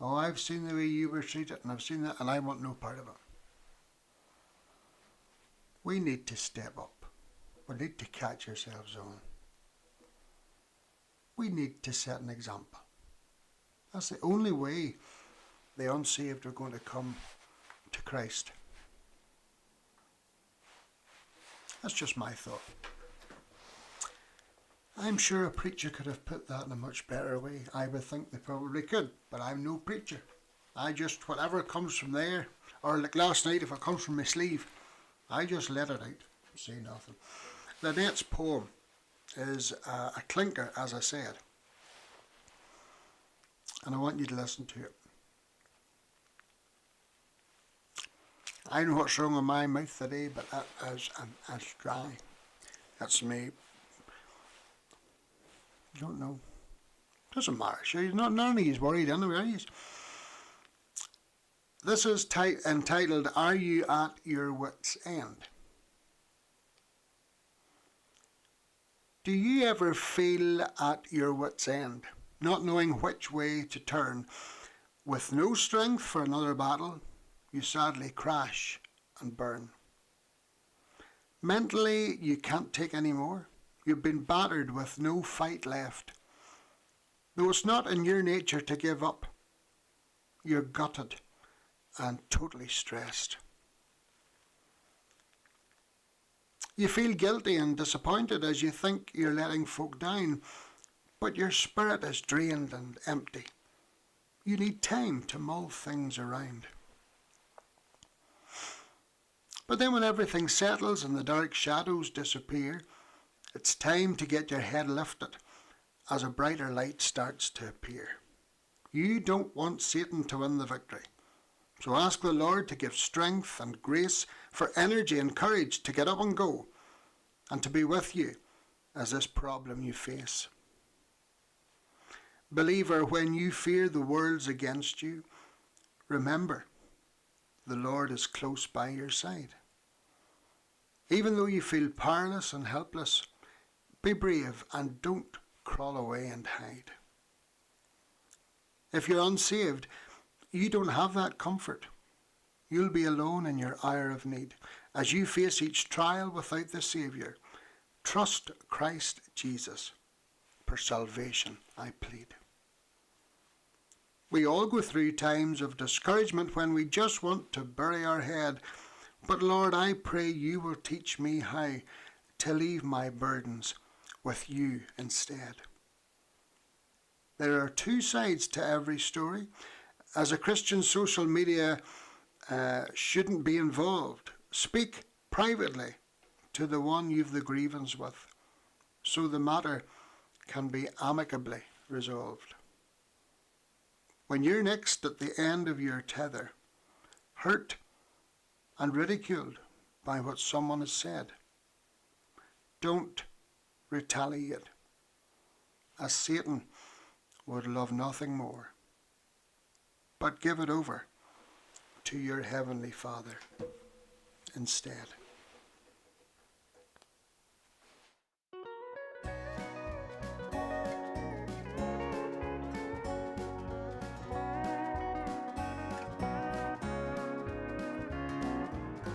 Oh, I've seen the way you were treated, and I've seen that, and I want no part of it. We need to step up. We need to catch ourselves on. We need to set an example. That's the only way the unsaved are going to come to Christ. That's just my thought. I'm sure a preacher could have put that in a much better way. I would think they probably could, but I'm no preacher. I just, whatever comes from there, or like last night, if it comes from my sleeve, I just let it out, say nothing. Lynette's poem is a clinker, as I said, and I want you to listen to it. I know what's wrong with my mouth today, but that's dry. That's me. Don't know. Doesn't matter. Sure, none of he's worried anyway. This is entitled, Are You at Your Wit's End? Do you ever feel at your wit's end, not knowing which way to turn? With no strength for another battle, you sadly crash and burn. Mentally, you can't take any more. You've been battered with no fight left. Though it's not in your nature to give up, you're gutted and totally stressed. You feel guilty and disappointed as you think you're letting folk down, but your spirit is drained and empty. You need time to mull things around. But then when everything settles and the dark shadows disappear, it's time to get your head lifted as a brighter light starts to appear. You don't want Satan to win the victory. So ask the Lord to give strength and grace for energy and courage to get up and go, and to be with you as this problem you face. Believer, when you fear the world's against you, remember, the Lord is close by your side. Even though you feel powerless and helpless, be brave and don't crawl away and hide. If you're unsaved, you don't have that comfort. You'll be alone in your hour of need. As you face each trial without the Saviour, trust Christ Jesus. For salvation, I plead. We all go through times of discouragement when we just want to bury our head. But Lord, I pray you will teach me how to leave my burdens with you instead. There are two sides to every story. As a Christian, social media shouldn't be involved. Speak privately to the one you've the grievance with, so the matter can be amicably resolved. When you're next at the end of your tether, hurt and ridiculed by what someone has said, don't retaliate, as Satan would love nothing more, but give it over to your Heavenly Father instead.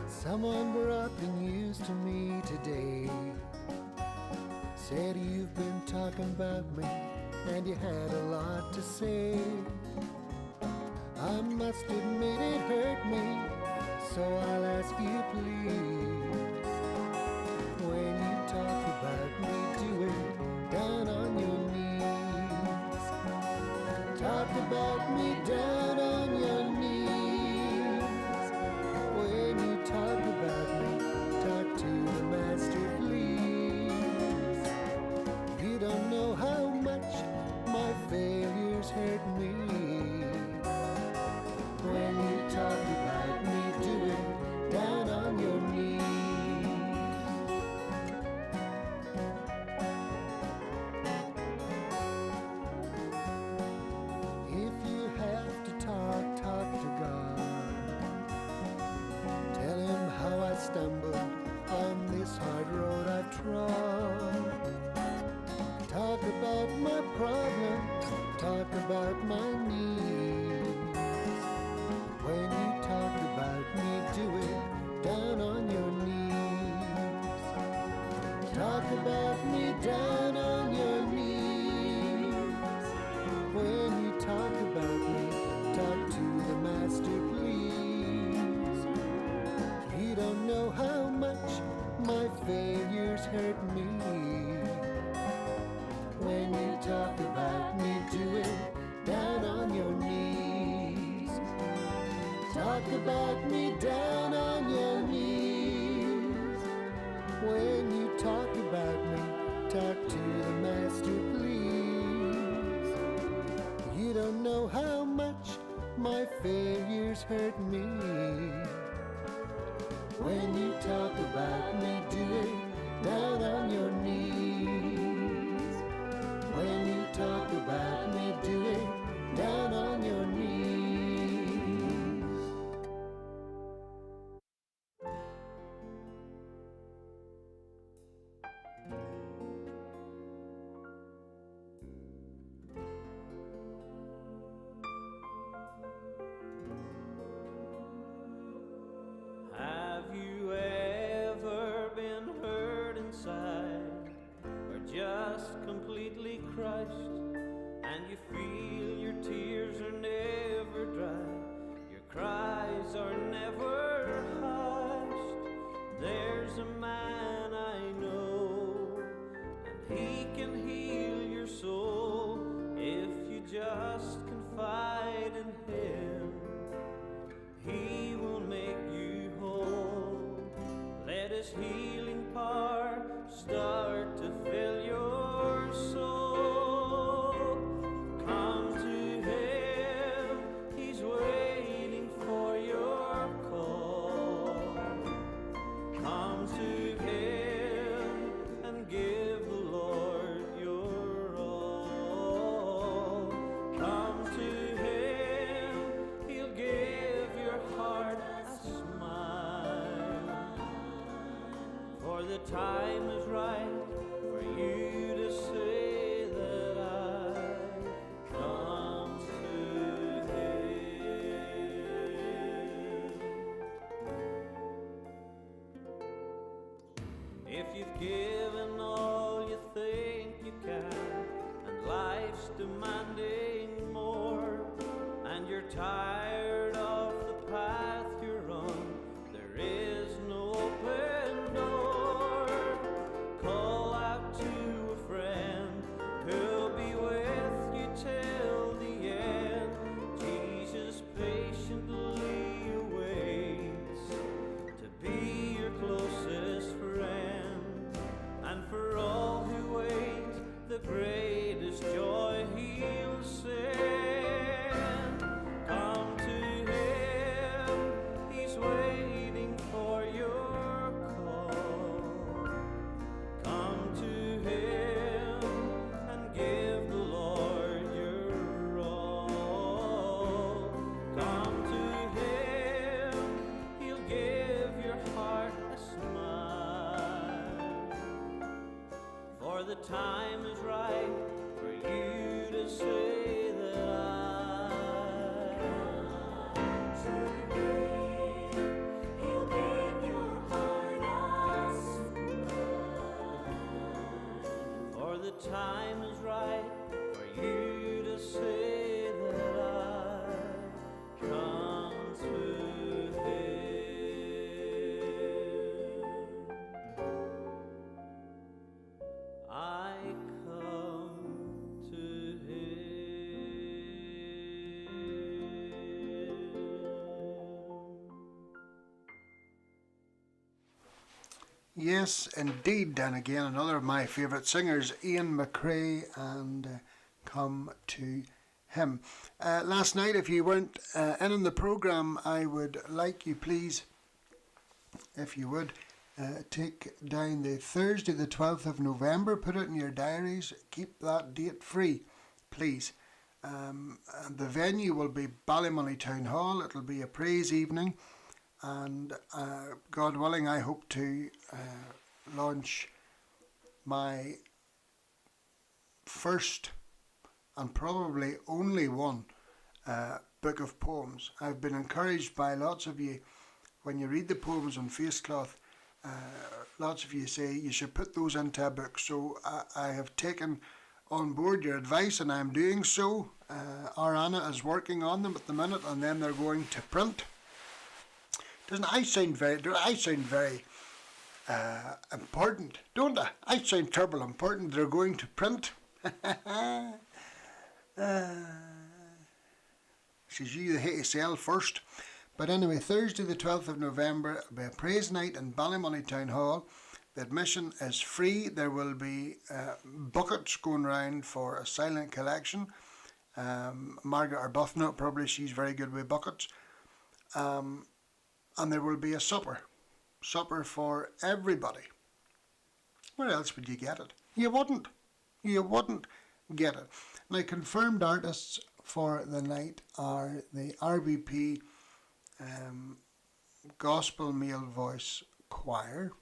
Someone brought the news to me today. Said you've been talking about me and you had a lot to say. I must admit it hurt me, so I'll ask you please. When you talk about me, do it down on your knees. Talk about me down on your knees. When you talk about me, talk to the Master, please. You don't know how much my failures hurt me. When you talk about me, do it down on your knees. If you have to talk, talk to God. Tell him how I stumbled on this hard road I've trod. Talk about my problems, talk about my needs. When you talk about me, do it down on your knees. Talk about me down on your knees. When you talk about me, talk to the Master, please. You don't know how much my failures hurt me. When you talk about me, do it down on your knees. Talk about me down on your knees. When you talk about me, talk to the Master, please. You don't know how much my failures hurt me. When you talk about me, do it down on your knees. When you talk about me, do it down on your knees. Have you ever been hurt inside, or just completely crushed, and you feel your tears are never dry, your cries are never hushed? There's a man I know, and he can heal your soul if you just confide in him. He will make you whole. Let his healing power start to fill your soul. Come to him, he's waiting for your call. Come to him and give the Lord your all. Come to him, he'll give your heart a smile. For the time is right for you to say that I come to him. If you've given all you think you can, and life's demanding more, and you're tired of the path you're on, there is no open door. Call out to a friend who'll be with you till the end. Jesus patiently awaits to be your closest friend, and for all who wait, the greatest joy he Yes, indeed. And again, another of my favourite singers, Ian McCrae, and Come to Him. Last night, if you weren't in the programme, I would like you, please, if you would, take down the Thursday, the 12th of November, put it in your diaries, keep that date free, please. And the venue will be Ballymoney Town Hall. It'll be a praise evening, and God willing, I hope to launch my first and probably only one book of poems. I've been encouraged by lots of you when you read the poems on Facecloth. Lots of you say you should put those into a book, so I have taken on board your advice, and I'm doing so. Our Anna is working on them at the minute, and then they're going to print. Do I sound very important, don't I? I sound terrible important. They're going to print. Says you that hate to sell first. But anyway, Thursday the 12th of November will be a praise night in Ballymoney Town Hall. The admission is free. There will be buckets going round for a silent collection. Margaret Arbuthnot, probably, she's very good with buckets. And there will be a supper for everybody. Where else would you get it? You wouldn't get it. Now, confirmed artists for the night are the RBP Gospel Male Voice Choir,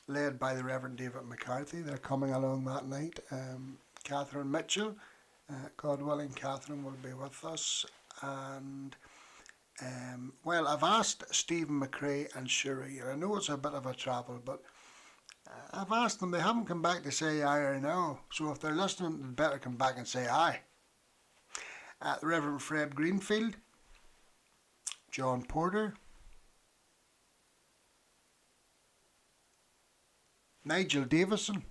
led by the Reverend David McCarthy. They're coming along that night. Catherine Mitchell, God willing, Catherine will be with us. And well, I've asked Stephen McCrae and Sherry, and I know it's a bit of a travel, but I've asked them. They haven't come back to say aye or no. So if they're listening, they'd better come back and say aye. The Reverend Fred Greenfield, John Porter, Nigel Davison,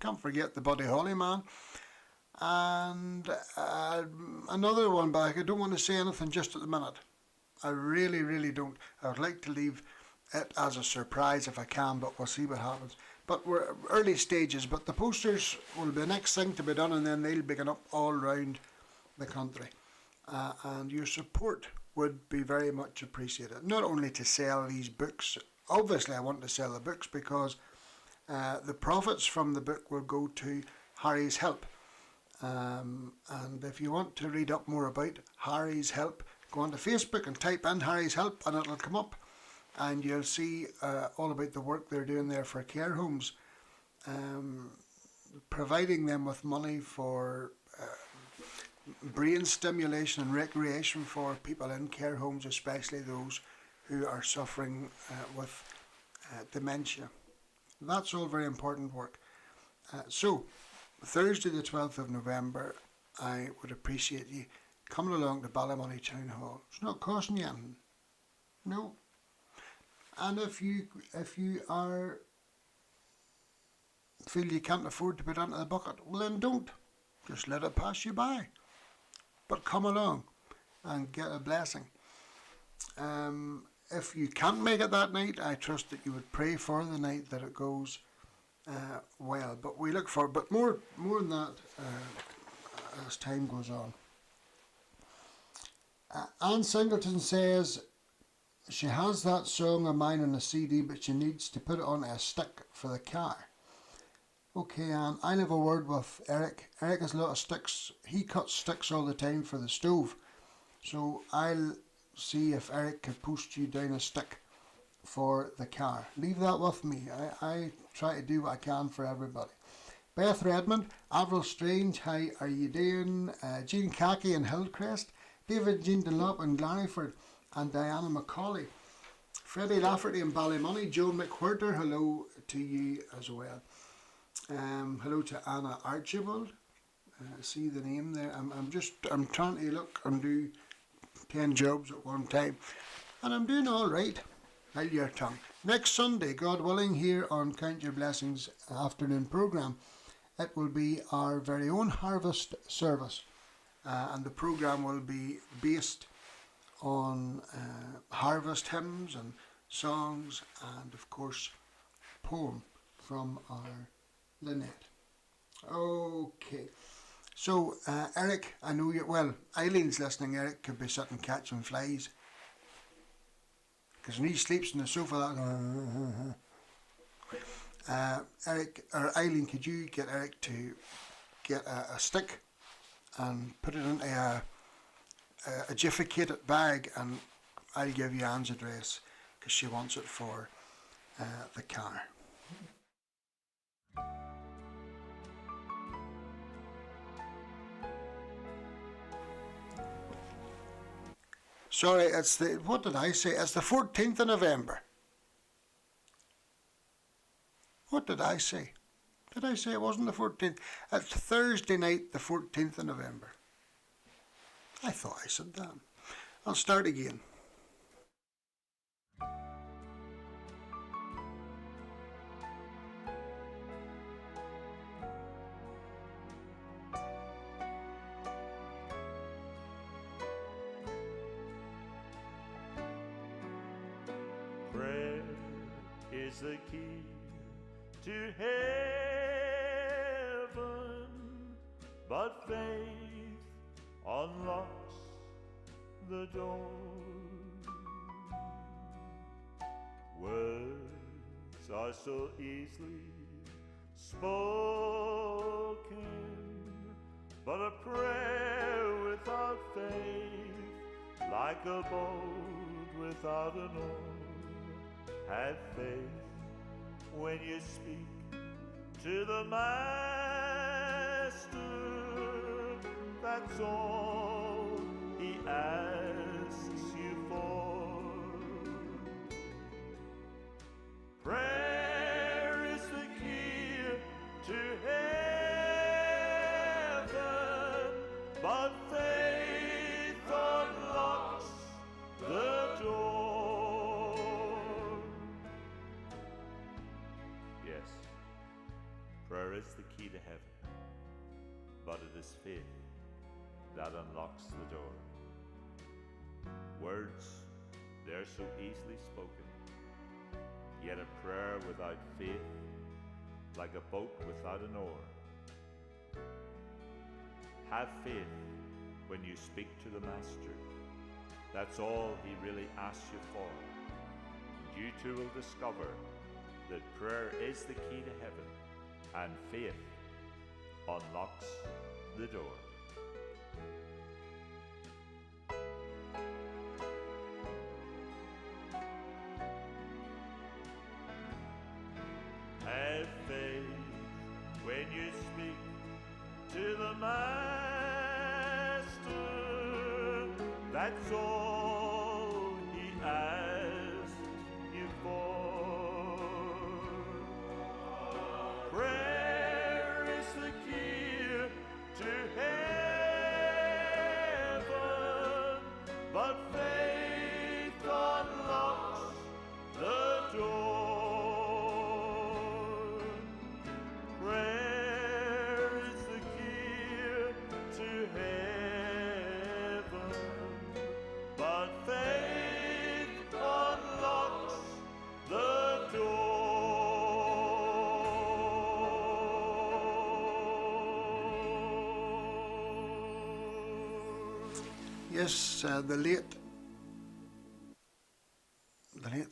can't forget the Buddy Holly man, and another one, but I don't want to say anything just at the minute. I really don't. I would like to leave it as a surprise if I can, but we'll see what happens. But we're early stages, but the posters will be the next thing to be done, and then they'll be going up all round the country. And your support would be very much appreciated. Not only to sell these books, obviously I want to sell the books because the profits from the book will go to Harry's Help. And if you want to read up more about Harry's Help, go onto Facebook and type in Harry's Help and it'll come up, and you'll see all about the work they're doing there for care homes, providing them with money for brain stimulation and recreation for people in care homes, especially those who are suffering with dementia. That's all very important work. So, Thursday the 12th of November, I would appreciate you coming along to Ballymoney Town Hall. It's not costing you anything. No. And if you feel you can't afford to put into the bucket, well then don't. Just let it pass you by. But come along and get a blessing. If you can't make it that night, I trust that you would pray for the night that it goes well. But we look for, but more than that as time goes on. Anne Singleton says she has that song of mine on a CD, but she needs to put it on a stick for the car. Okay, Anne, I'll have a word with Eric. Eric has a lot of sticks. He cuts sticks all the time for the stove. So I'll see if Eric can post you down a stick for the car. Leave that with me. I try to do what I can for everybody. Beth Redmond, Avril Strange, how are you doing? Jean Kaki in Hillcrest, David Jean Dunlop in Glarryford, and Diana McCauley. Freddie Lafferty in Ballymoney, Joe McWhirter, hello to you as well. Hello to Anna Archibald. See the name there. I'm trying to look and do 10 jobs at one time, and I'm doing all right. Hold your tongue. Next Sunday, God willing, here on Count Your Blessings afternoon programme, it will be our very own harvest service, and the programme will be based on harvest hymns and songs, and of course, poem from our Lynette. Okay, so Eric, I know you well. Eileen's listening. Eric could be sitting catching flies because when he sleeps on the sofa, Eric or Eileen, could you get Eric to get a stick and put it into a jiffy-cated bag, and I'll give you Anne's address because she wants it for the car. Sorry, it's the, what did I say? It's the 14th of November. What did I say? Did I say it wasn't the 14th? It's Thursday night, the 14th of November. I thought I said that. I'll start again. Prayer is the key to heaven, but faith unlocks the door. Words are so easily spoken, but a prayer without faith, like a boat without an oar. Have faith when you speak to the Master. That's all he asks you for. Prayer is the key to heaven, but faith unlocks the door. Yes, prayer is the key to heaven, but it is faith that unlocks the door. Words, they're so easily spoken, yet a prayer without faith, like a boat without an oar. Have faith when you speak to the Master. That's all he really asks you for. And you too will discover that prayer is the key to heaven, and faith unlocks the door. Have faith when you speak to the Master. That's all he asks you for. Prayer is the key to heaven, but faith unlocks the door. Prayer is the key to heaven, but faith unlocks the door. Yes, the late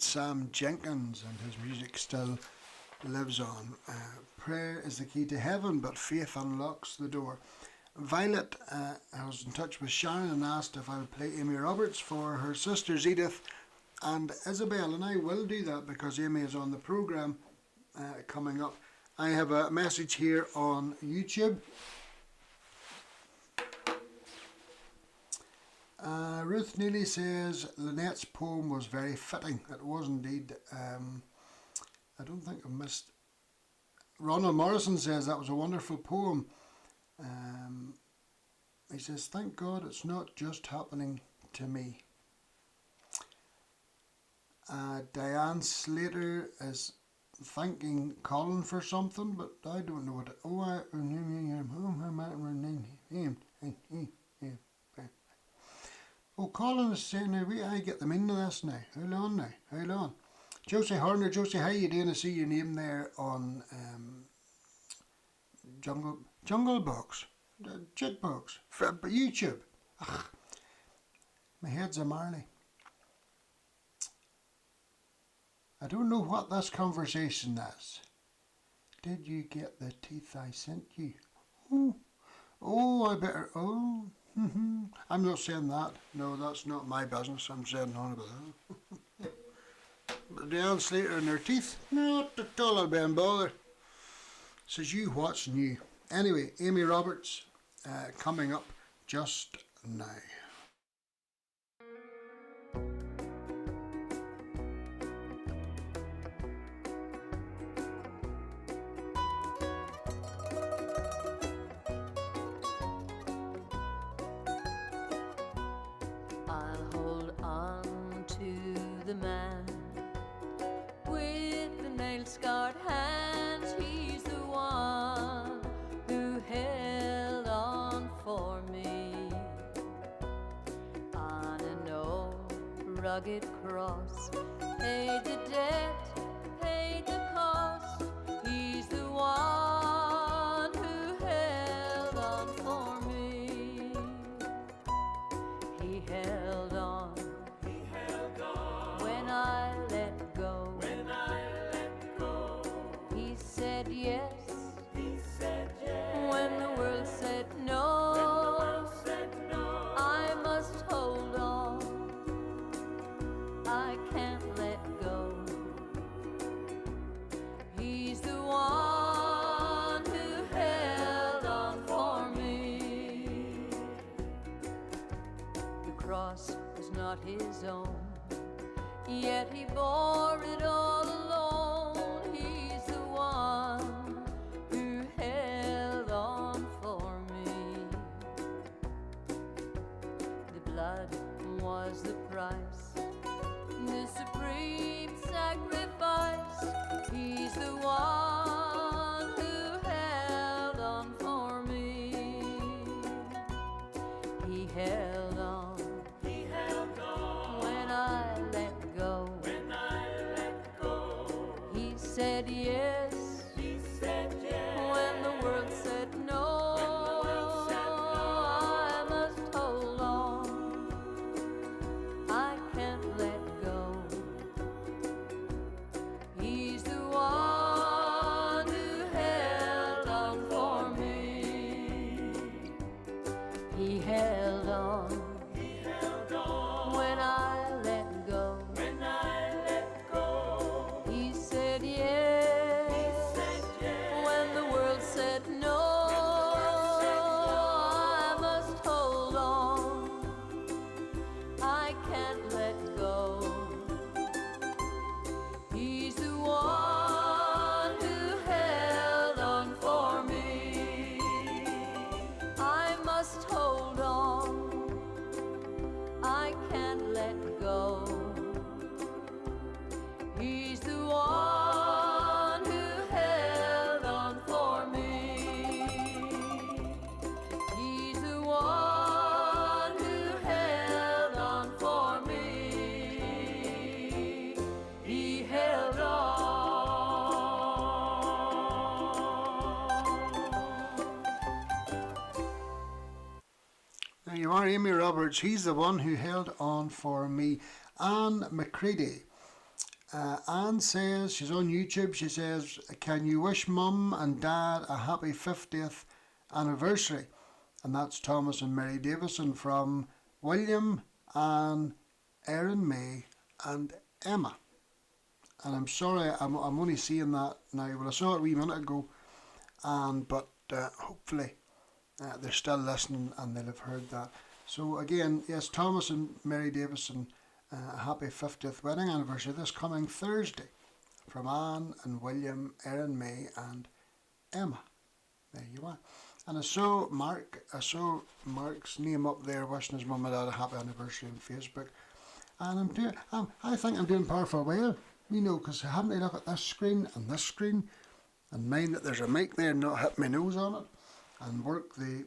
Sam Jenkins, and his music still lives on. Prayer is the key to heaven, but faith unlocks the door. Violet, I was in touch with Sharon and asked if I would play Amy Roberts for her sisters Edith and Isabel, and I will do that because Amy is on the programme coming up. I have a message here on YouTube. Ruth Neely says Lynette's poem was very fitting. It was indeed. I don't think I missed. Ronald Morrison says that was a wonderful poem. He says, thank God it's not just happening to me. Diane Slater is thanking Colin for something, but I don't know what it. Oh, Colin is saying now, I get them into this now. Hold on now, hold on. Josie Horner. Josie, how you doing? I see your name there on Jungle Box, Jitbox, YouTube. Ugh, my head's a marley. I don't know what this conversation is. Did you get the teeth I sent you? I better. I'm not saying that. No, that's not my business. I'm saying none about that. But Diane Slater and her teeth, not at all. I'll be in bother. Says you, what's new? Anyway, Amy Roberts coming up just now. I'll hold on to the man with the nail-scarred hands. He's the one who held on for me on an old rugged cross. Paid the debt, paid the cost. He's the one who held on for me. He held on. When I let go. He said yes. When the world said no. I must hold on. I can't let go. He's the one who held on for me. The cross was not his own, yet he bore it all alone. He's the one who held on for me. The blood was the price, the supreme sacrifice. He's the one who held on for me. He held on. When I let go. He said yes. When the world said no. I must hold on. I can't let go. He's the one who held on for me. He held on. When I let go. He said yes. When the world said no. I must hold on. I can't let go. He's the one who held on for me. I must hold on. I can't let go. He's the one who held on for me. He's the one who held on for me. He held on. There you are, Amy Roberts. He's the one who held on for me. Anne McCready. Anne says, she's on YouTube, she says, can you wish Mum and Dad a happy 50th anniversary? And that's Thomas and Mary Davison from William, Anne, Erin May and Emma. And I'm sorry, I'm only seeing that now. Well, I saw it a wee minute ago, but hopefully they're still listening and they'll have heard that. So again, yes, Thomas and Mary Davison, happy 50th wedding anniversary this coming Thursday from Anne and William, Erin May and Emma. There you are. And I saw Mark's name up there wishing his mum and dad a happy anniversary on Facebook. And I think I'm doing powerful well, you know, because I haven't to look at this screen and mind that there's a mic there and not hit my nose on it, and work the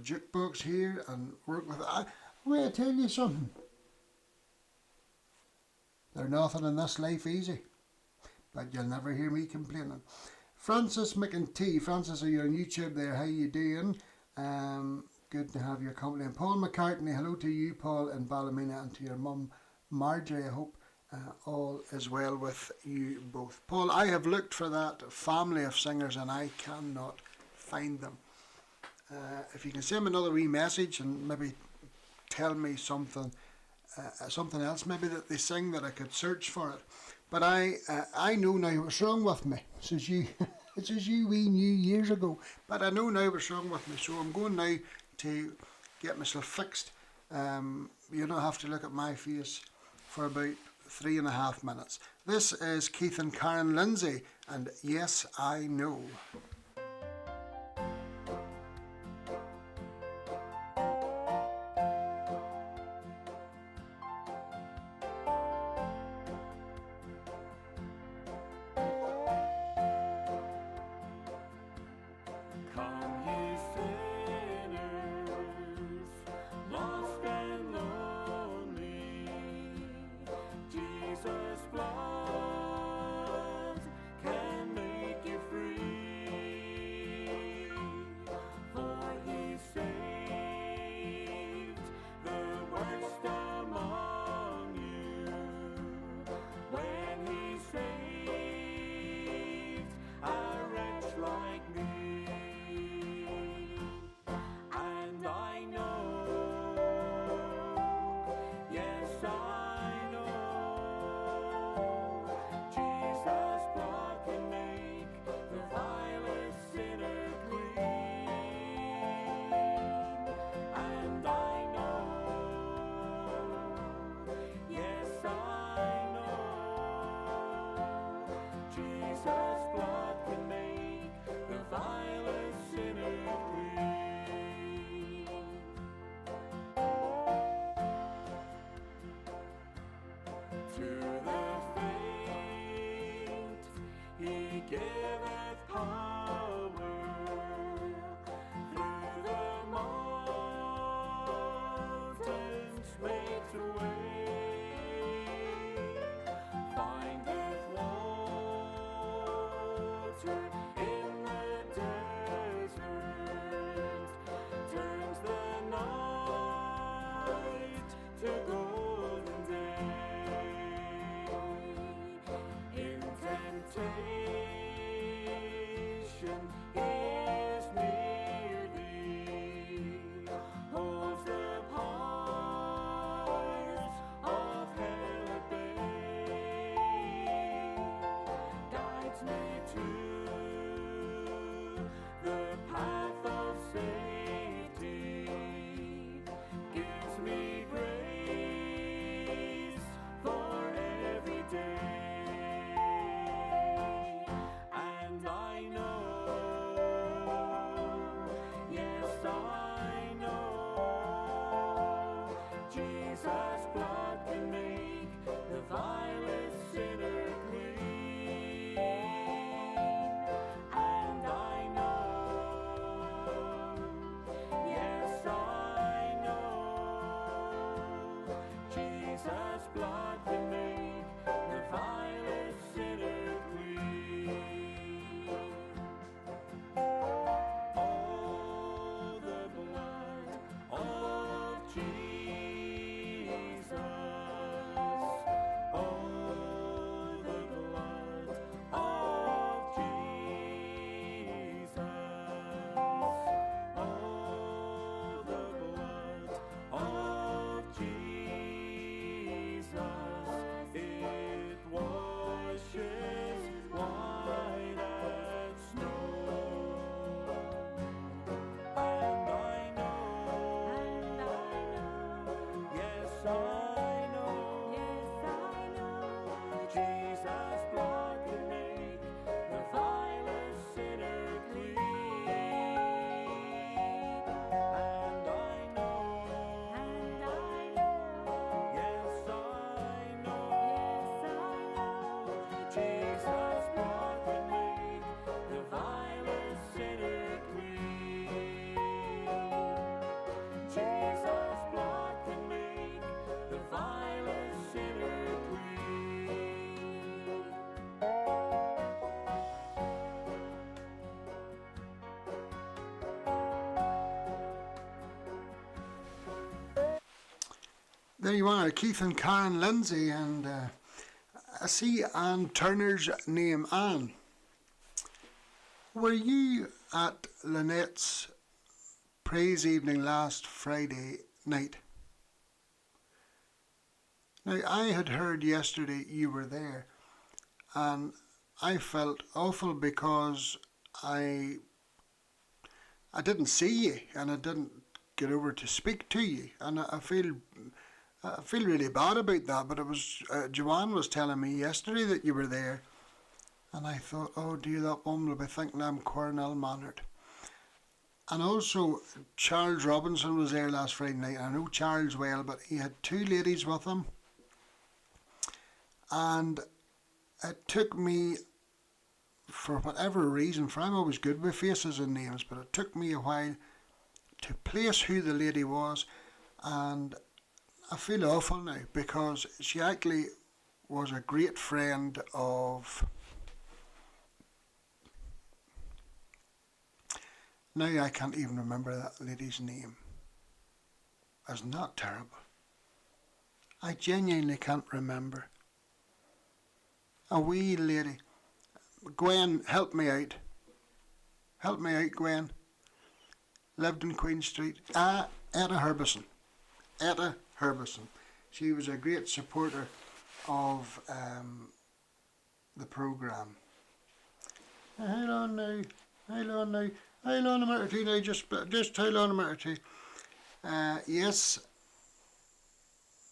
jukebox here and work with it. Wait, I tell you something. There's nothing in this life easy, but you'll never hear me complaining. Francis McEntee. Francis, are you on YouTube there? How you doing? Good to have your company. And Paul McCartney, hello to you, Paul, in Ballymena, and to your mum, Marjorie. I hope all is well with you both. Paul, I have looked for that family of singers and I cannot find them. If you can send me another wee message and maybe tell me something else maybe that they sing that I could search for it. But I know now what's wrong with me. Says you, it says you we knew years ago. But I know now what's wrong with me, so I'm going now to get myself fixed. You don't have to look at my face for about 3.5 minutes. This is Keith and Karen Lindsay, and Yes, I Know. Come ye sinners, lost and lonely, Jesus' blood can make you free. There you are, Keith and Karen Lindsay, and I see Ann Turner's name, Ann. Were you at Lynette's praise evening last Friday night? Now, I had heard yesterday you were there, and I felt awful because I didn't see you, and I didn't get over to speak to you, and I feel really bad about that. But it was Joanne was telling me yesterday that you were there, and I thought, oh dear, that woman will be thinking I'm cornell mannered. And also, Charles Robinson was there last Friday night. I know Charles well, but he had two ladies with him. And it took me, for whatever reason, for I'm always good with faces and names, but it took me a while to place who the lady was. And I feel awful now because she actually was a great friend of... Now I can't even remember that lady's name. Isn't that terrible? I genuinely can't remember. A wee lady. Gwen, help me out. Help me out, Gwen. Lived in Queen Street. Etta Herbison. Etta Herbison. She was a great supporter of the programme. Hold on now. Hold on now. Hold on a minute or two now. Just hold on a minute or two.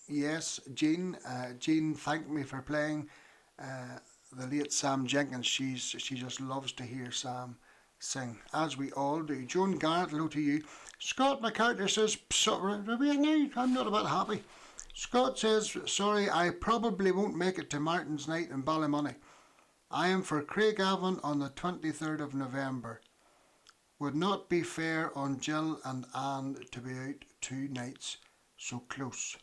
Yes, Jean. Jean thanked me for playing the late Sam Jenkins. She just loves to hear Sam sing, as we all do. Joan Garrett, hello to you. Scott McCarthy says, I'm not a bit happy. Scott says, sorry, I probably won't make it to Martin's night in Ballymoney. I am for Craigavon on the 23rd of November. Would not be fair on Jill and Anne to be out 2 nights so close.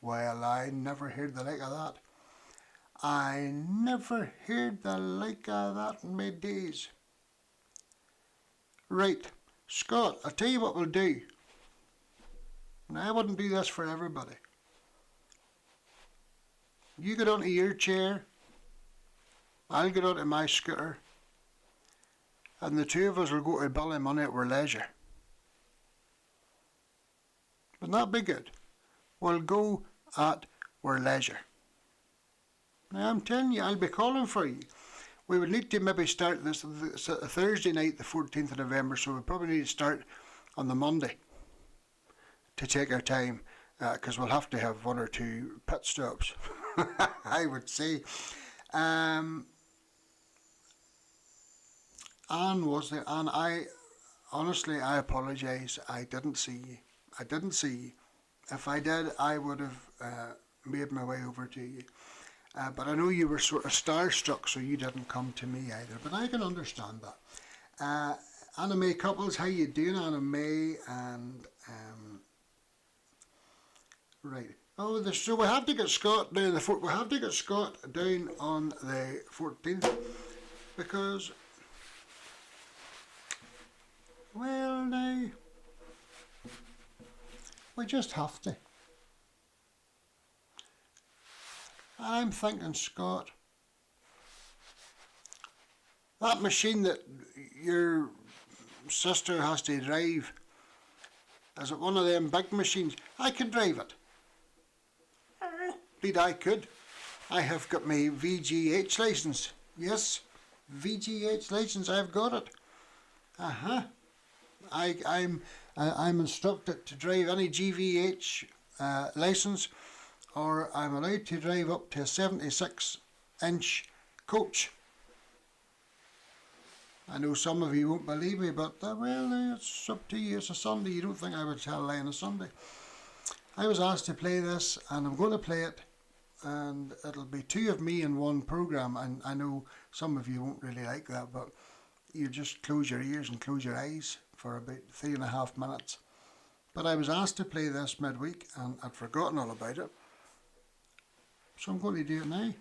Well, I never heard the like of that. I never heard the like of that in my days. Right, Scott, I'll tell you what we'll do. Now, I wouldn't do this for everybody. You get onto your chair, I'll get onto my scooter, and the two of us will go to Ballymoney at our leisure. Wouldn't that be good? We'll go at our leisure. Now, I'm telling you, I'll be calling for you. We would need to maybe start this Thursday night, the 14th of November, so we probably need to start on the Monday to take our time, because we'll have to have 1 or 2 pit stops, I would say. Anne was there, and I apologise, I didn't see you. If I did, I would have made my way over to you. But I know you were sort of starstruck, so you didn't come to me either. But I can understand that. Anna May Couples, how you doing, Anna May? And right. Oh, so we have to get Scott down we have to get Scott down on the 14th because, well, now we just have to. I'm thinking, Scott, that machine that your sister has to drive, is it one of them big machines? I could drive it. Indeed I could. I have got my VGH licence. Yes, VGH licence, I've got it. I'm instructed to drive any GVH licence, or I'm allowed to drive up to a 76-inch coach. I know some of you won't believe me, but well, it's up to you. It's a Sunday. You don't think I would tell a lie on a Sunday. I was asked to play this, and I'm going to play it, and it'll be 2 of me in 1 programme. And I know some of you won't really like that, but you just close your ears and close your eyes for about 3.5 minutes. But I was asked to play this midweek, and I'd forgotten all about it. So I'm going to do it now.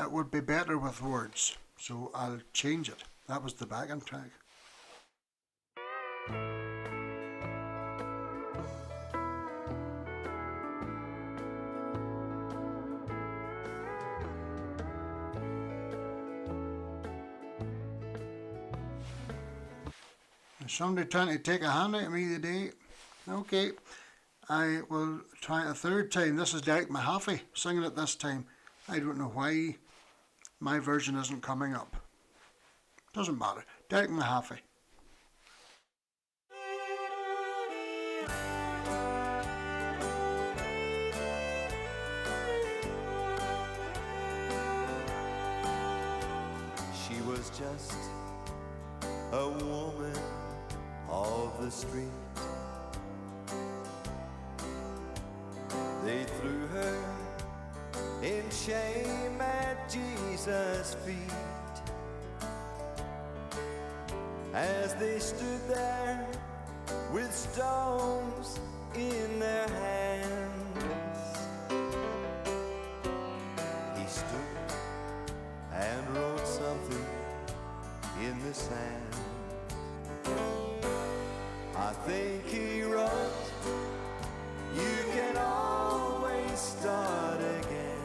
it would be better with words, so I'll change it. That was the backing track. Is somebody trying to take a hand out of me today? Okay, I will try a third time. This is Derek Mahaffey singing it this time. I don't know why my version isn't coming up. Doesn't matter. Derek Mahaffey. She was just a woman of the street. They threw her in shame at Jesus' feet. As they stood there with stones in their hands, he stood and wrote something in the sand. I think he wrote, "You can always start again,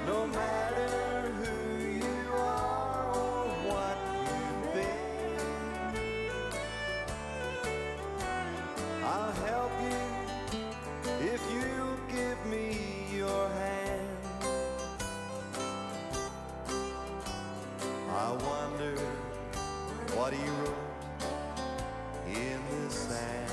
no matter who you are or what you've been. I'll help you if you give me your hand." I wonder what he wrote in the sand.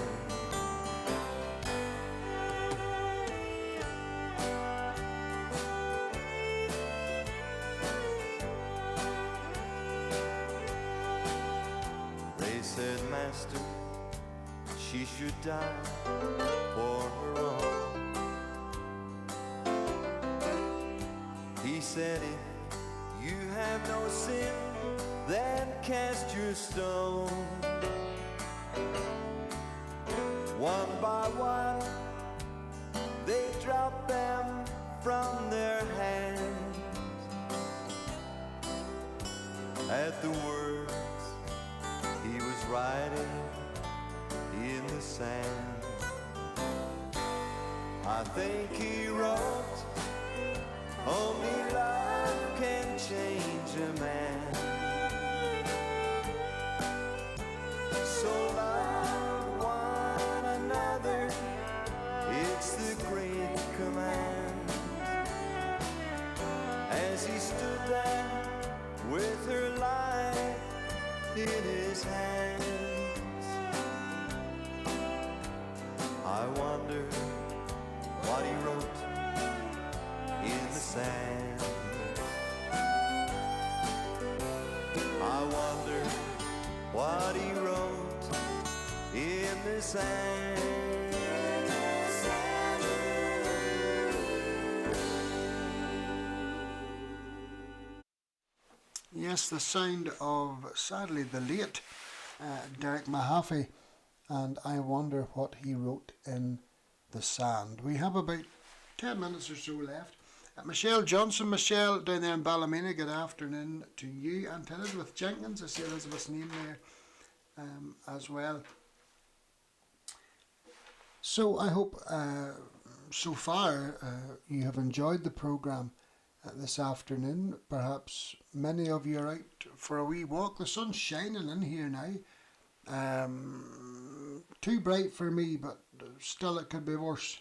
They said, "Master, she should die for her wrong." He said, "If you have no sin, then cast your stone." One by one, they dropped them from their hands. At the words he was writing in the sand, I think he wrote, "Only love can change a man. So love one another, it's the great command." As he stood there with her life in his hands, I wonder what he wrote in the sand. I wonder what he wrote in the sand. Yes, the sound of, sadly, the late Derek Mahaffey, and I wonder what he wrote in the sand. We have about 10 minutes or so left. Michelle Johnson, Michelle down there in Ballymena, good afternoon to you. And to Elizabeth Jenkins, I see Elizabeth's name there as well. So I hope so far you have enjoyed the programme this afternoon. Perhaps many of you are out for a wee walk. The sun's shining in here now. Too bright for me, but still it could be worse.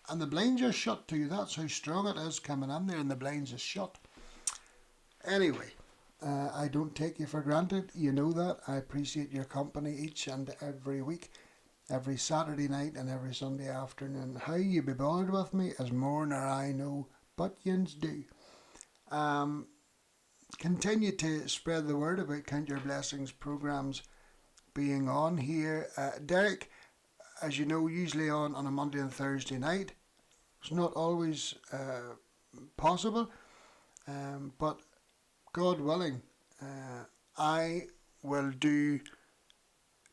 And the blinds are shut too. That's how strong it is coming in there, and the blinds are shut. Anyway, I don't take you for granted. You know that. I appreciate your company each and every week, every Saturday night and every Sunday afternoon. How you be bothered with me is more nor I know, but yins do. Continue to spread the word about Count Your Blessings programmes being on here. Derek, as you know, usually on a Monday and Thursday night. It's not always possible, but God willing, I will do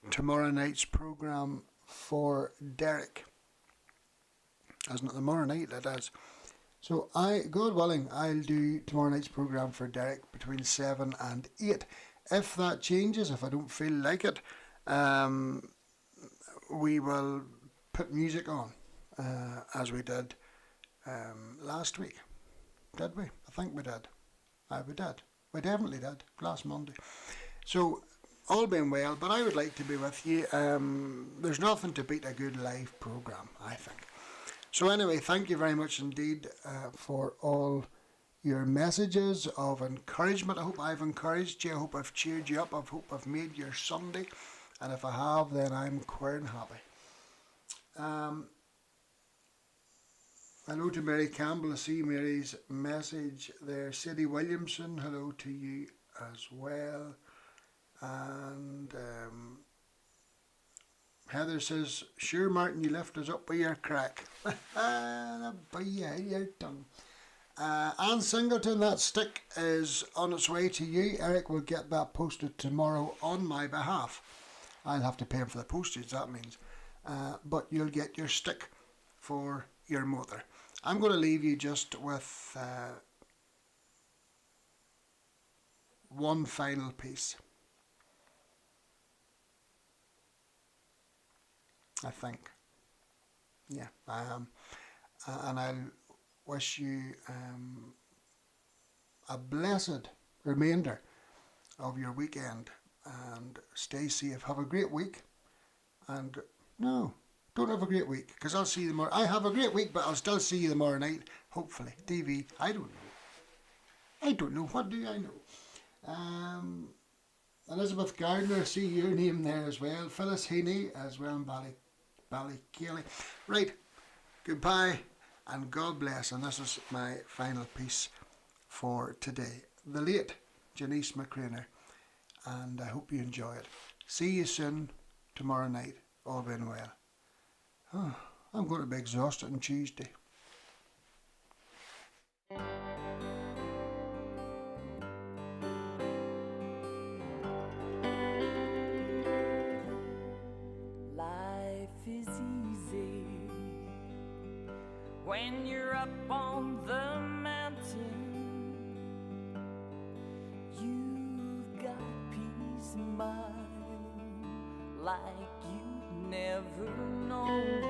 tomorrow night's programme for Derek. Isn't it tomorrow night? It is. So God willing, I'll do tomorrow night's programme for Derek between 7 and 8. If that changes, if I don't feel like it, we will put music on, as we did last week. Did we? I think we did. We did. We definitely did. Last Monday. So, all being well, but I would like to be with you. There's nothing to beat a good live programme, I think. So anyway, thank you very much indeed for all your messages of encouragement. I hope I've encouraged you. I hope I've cheered you up. I hope I've made your Sunday. And if I have, then I'm quite happy. Hello to Mary Campbell. I see Mary's message there. Sadie Williamson, hello to you as well. And Heather says, sure Martin, you left us up with your crack. By your tongue. Anne Singleton, that stick is on its way to you. Eric will get that posted tomorrow on my behalf. I'll have to pay him for the postage, that means. But you'll get your stick for your mother. I'm going to leave you just with one final piece. I think. Yeah, I am. And I'll wish you a blessed remainder of your weekend. And stay safe. Have a great week. And no, don't have a great week, because I'll see you tomorrow. I have a great week, but I'll still see you tomorrow night, hopefully. TV, I don't know. I don't know. What do I know? Elizabeth Gardner, see your name there as well. Phyllis Heaney as well in Ballykelly. Right, goodbye and God bless. And this is my final piece for today. The late Janice McCraner. And I hope you enjoy it. See you soon tomorrow night. All being well. Oh, I'm going to be exhausted on Tuesday. Life is easy when you're up on the mountain. You've got peace of mind like you've never known.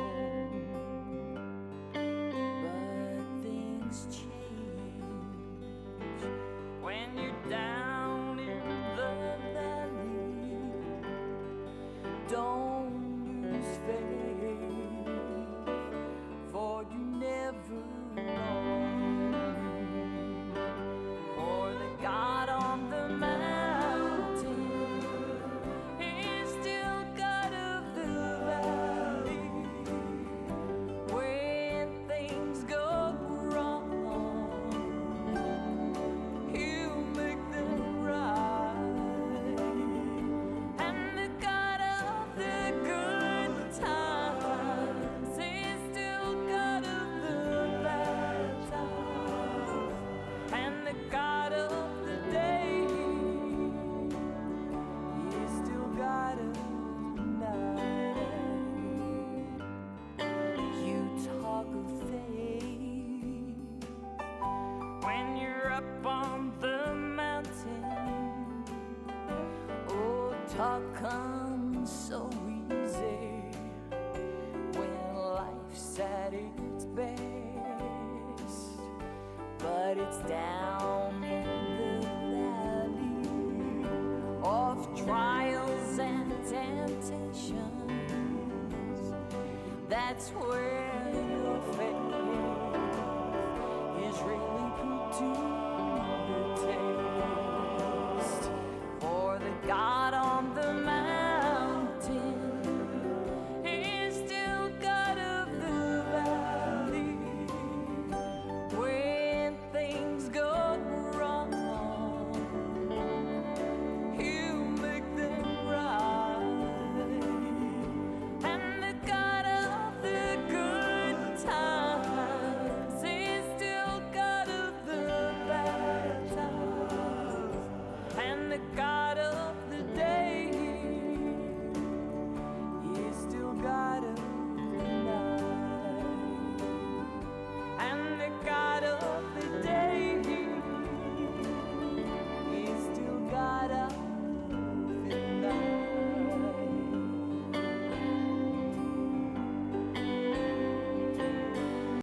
But things change when you're down in the valley. Don't lose faith, for you never know. For the God on the mountain is still God of the valley. When things go wrong, He'll make them right. And the God of the good times is still God of the bad times. And the God of the day is still God of the night. You talk of faith when you're up on the mountain. Oh, talk comes so easy when life's at its best. But it's down in the valley of trials and temptations that's where